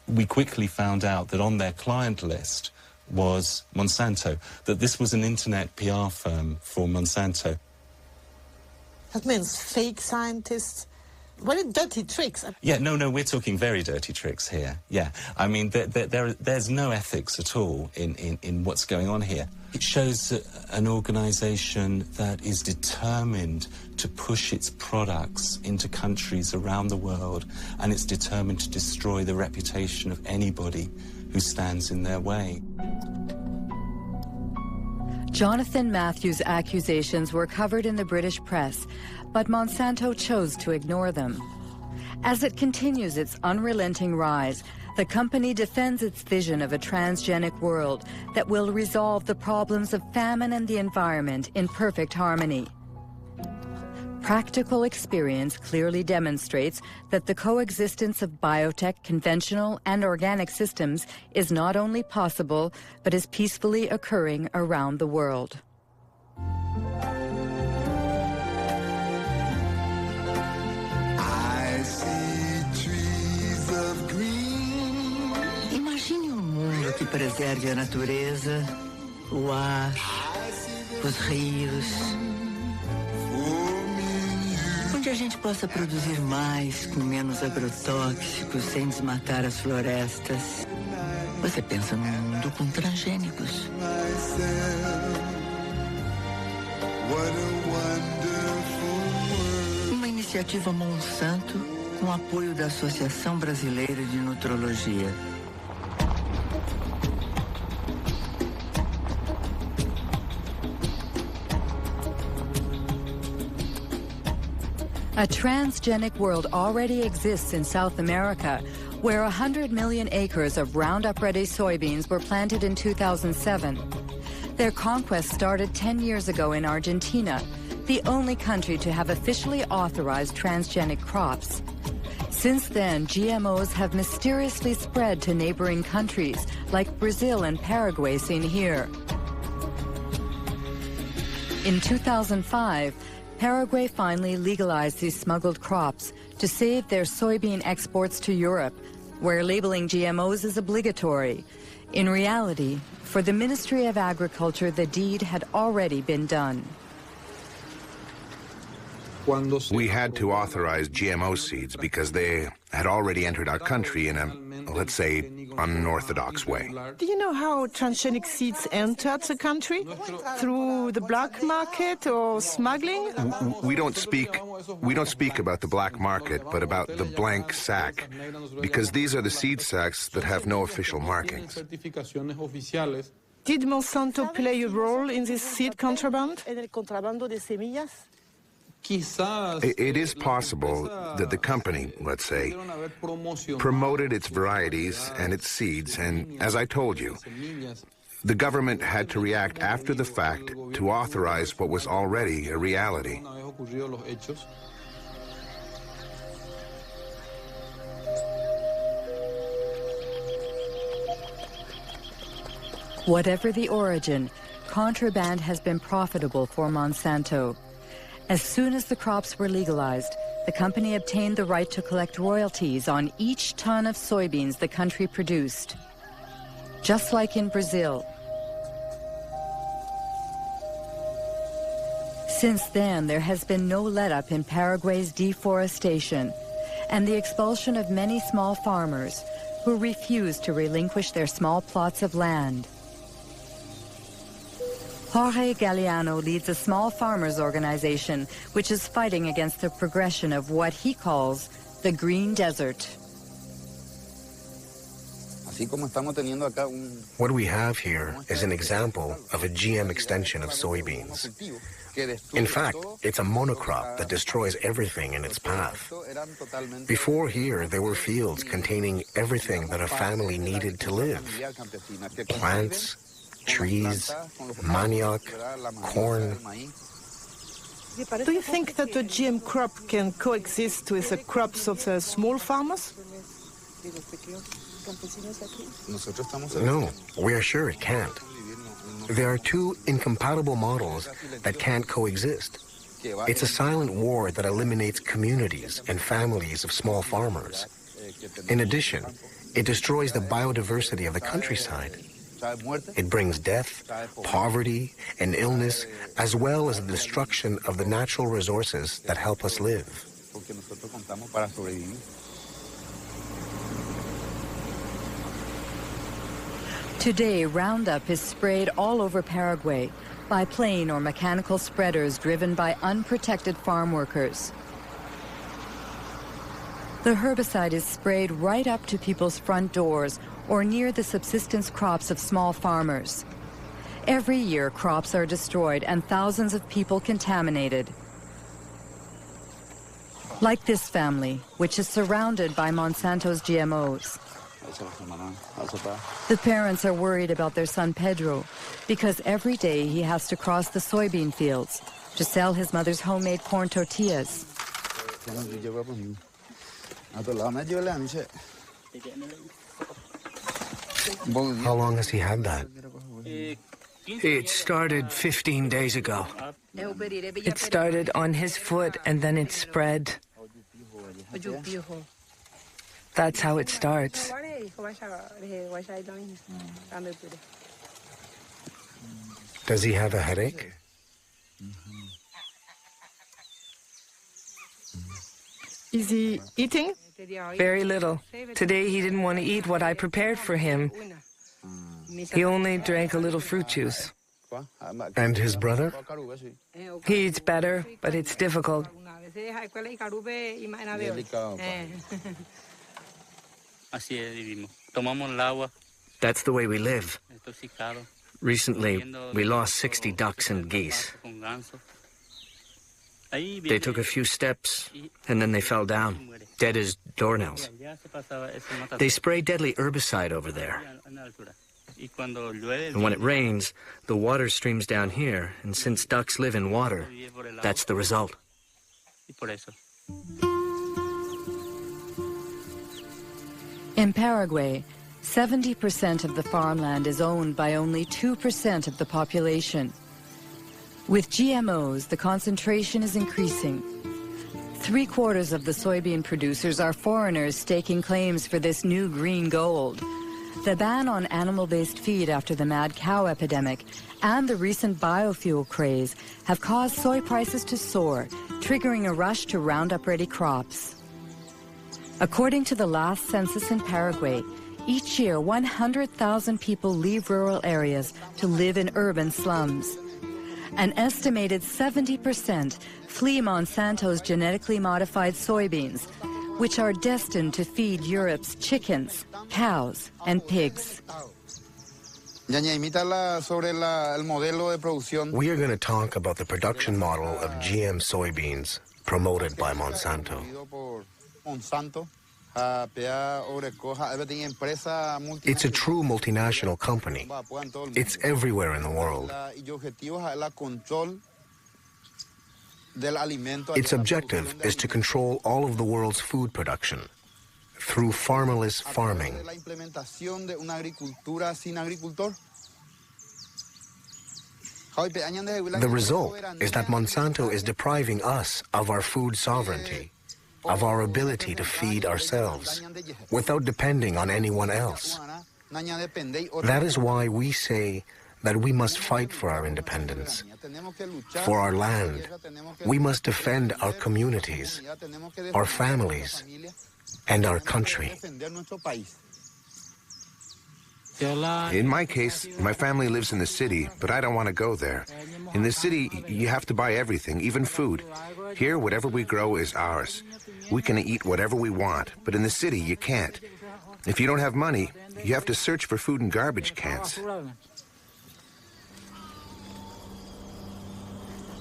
we quickly found out that on their client list was Monsanto, that this was an internet PR firm for Monsanto. That means fake scientists. Very dirty tricks. Yeah, no, we're talking very dirty tricks here. Yeah, I mean, there's no ethics at all in what's going on here. It shows an organization that is determined to push its products into countries around the world, and it's determined to destroy the reputation of anybody who stands in their way. Jonathan Matthews' accusations were covered in the British press, but Monsanto chose to ignore them. As it continues its unrelenting rise, the company defends its vision of a transgenic world that will resolve the problems of famine and the environment in perfect harmony. Practical experience clearly demonstrates that the coexistence of biotech, conventional and organic systems is not only possible, but is peacefully occurring around the world. I see trees of green. Imagine um mundo que preserve a natureza, o ar, os rios, onde a gente possa produzir mais com menos agrotóxicos, sem desmatar as florestas. Você pensa num mundo com transgênicos. Uma iniciativa Monsanto com apoio da Associação Brasileira de Nutrologia. A transgenic world already exists in South America, where 100 million acres of Roundup-ready soybeans were planted in 2007. Their conquest started 10 years ago in Argentina, the only country to have officially authorized transgenic crops. Since then, GMOs have mysteriously spread to neighboring countries, like Brazil and Paraguay seen here. In 2005, Paraguay finally legalized these smuggled crops to save their soybean exports to Europe, where labeling GMOs is obligatory. In reality, for the Ministry of Agriculture, the deed had already been done. We had to authorize GMO seeds because they had already entered our country in a, let's say, unorthodox way. Do you know how transgenic seeds entered the country? Through the black market or smuggling? We don't speak about the black market, but about the blank sack, because these are the seed sacks that have no official markings. Did Monsanto play a role in this seed contraband? It is possible that the company, let's say, promoted its varieties and its seeds, and as I told you, the government had to react after the fact to authorize what was already a reality. Whatever the origin, contraband has been profitable for Monsanto. As soon as the crops were legalized, the company obtained the right to collect royalties on each ton of soybeans the country produced. Just like in Brazil. Since then, there has been no let-up in Paraguay's deforestation and the expulsion of many small farmers who refuse to relinquish their small plots of land. Jorge Galeano leads a small farmers organization which is fighting against the progression of what he calls the green desert. What we have here is an example of a GM extension of soybeans. In fact, it's a monocrop that destroys everything in its path. Before here, there were fields containing everything that a family needed to live. Plants, trees, manioc, corn. Do you think that the GM crop can coexist with the crops of the small farmers? No, we are sure it can't. There are two incompatible models that can't coexist. It's a silent war that eliminates communities and families of small farmers. In addition, it destroys the biodiversity of the countryside. It brings death, poverty, and illness, as well as the destruction of the natural resources that help us live. Today, Roundup is sprayed all over Paraguay by plane or mechanical spreaders driven by unprotected farm workers. The herbicide is sprayed right up to people's front doors or near the subsistence crops of small farmers. Every year, crops are destroyed and thousands of people contaminated. Like this family, which is surrounded by Monsanto's GMOs. The parents are worried about their son Pedro because every day he has to cross the soybean fields to sell his mother's homemade corn tortillas. How long has he had that? It started 15 days ago. It started on his foot and then it spread. That's how it starts. Does he have a headache? Is he eating? Very little. Today he didn't want to eat what I prepared for him. He only drank a little fruit juice. And his brother? He eats better, but it's difficult. That's the way we live. Recently, we lost 60 ducks and geese. They took a few steps, and then they fell down, dead as doornails. They spray deadly herbicide over there. And when it rains, the water streams down here, and since ducks live in water, that's the result. In Paraguay, 70% of the farmland is owned by only 2% of the population. With GMOs, the concentration is increasing. 3/4 of the soybean producers are foreigners staking claims for this new green gold. The ban on animal-based feed after the mad cow epidemic and the recent biofuel craze have caused soy prices to soar, triggering a rush to round up ready crops. According to the last census in Paraguay, each year 100,000 people leave rural areas to live in urban slums. An estimated 70% flee Monsanto's genetically modified soybeans, which are destined to feed Europe's chickens, cows, and pigs. We are going to talk about the production model of GM soybeans promoted by Monsanto. It's a true multinational company. It's everywhere in the world. Its objective is to control all of the world's food production through farmerless farming. The result is that Monsanto is depriving us of our food sovereignty, of our ability to feed ourselves, without depending on anyone else. That is why we say that we must fight for our independence, for our land. We must defend our communities, our families, and our country. In my case, my family lives in the city, but I don't want to go there. In the city, you have to buy everything, even food. Here, whatever we grow is ours. We can eat whatever we want, but in the city, you can't. If you don't have money, you have to search for food in garbage cans.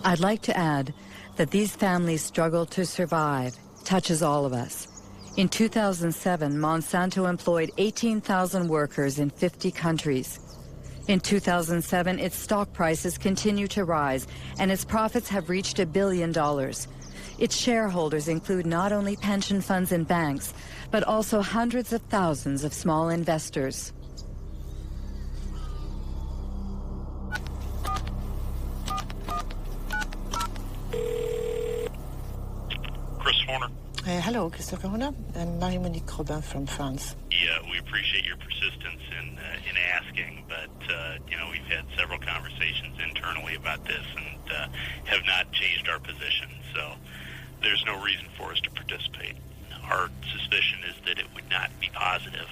I'd like to add that these families' struggle to survive touches all of us. In 2007, Monsanto employed 18,000 workers in 50 countries. In 2007, its stock prices continue to rise, and its profits have reached $1 billion. Its shareholders include not only pension funds and banks, but also hundreds of thousands of small investors. Hello, Christopher Horner. I'm Marie-Monique Robin from France. Yeah, we appreciate your persistence in asking, but we've had several conversations internally about this and have not changed our position. So there's no reason for us to participate. Our suspicion is that it would not be positive.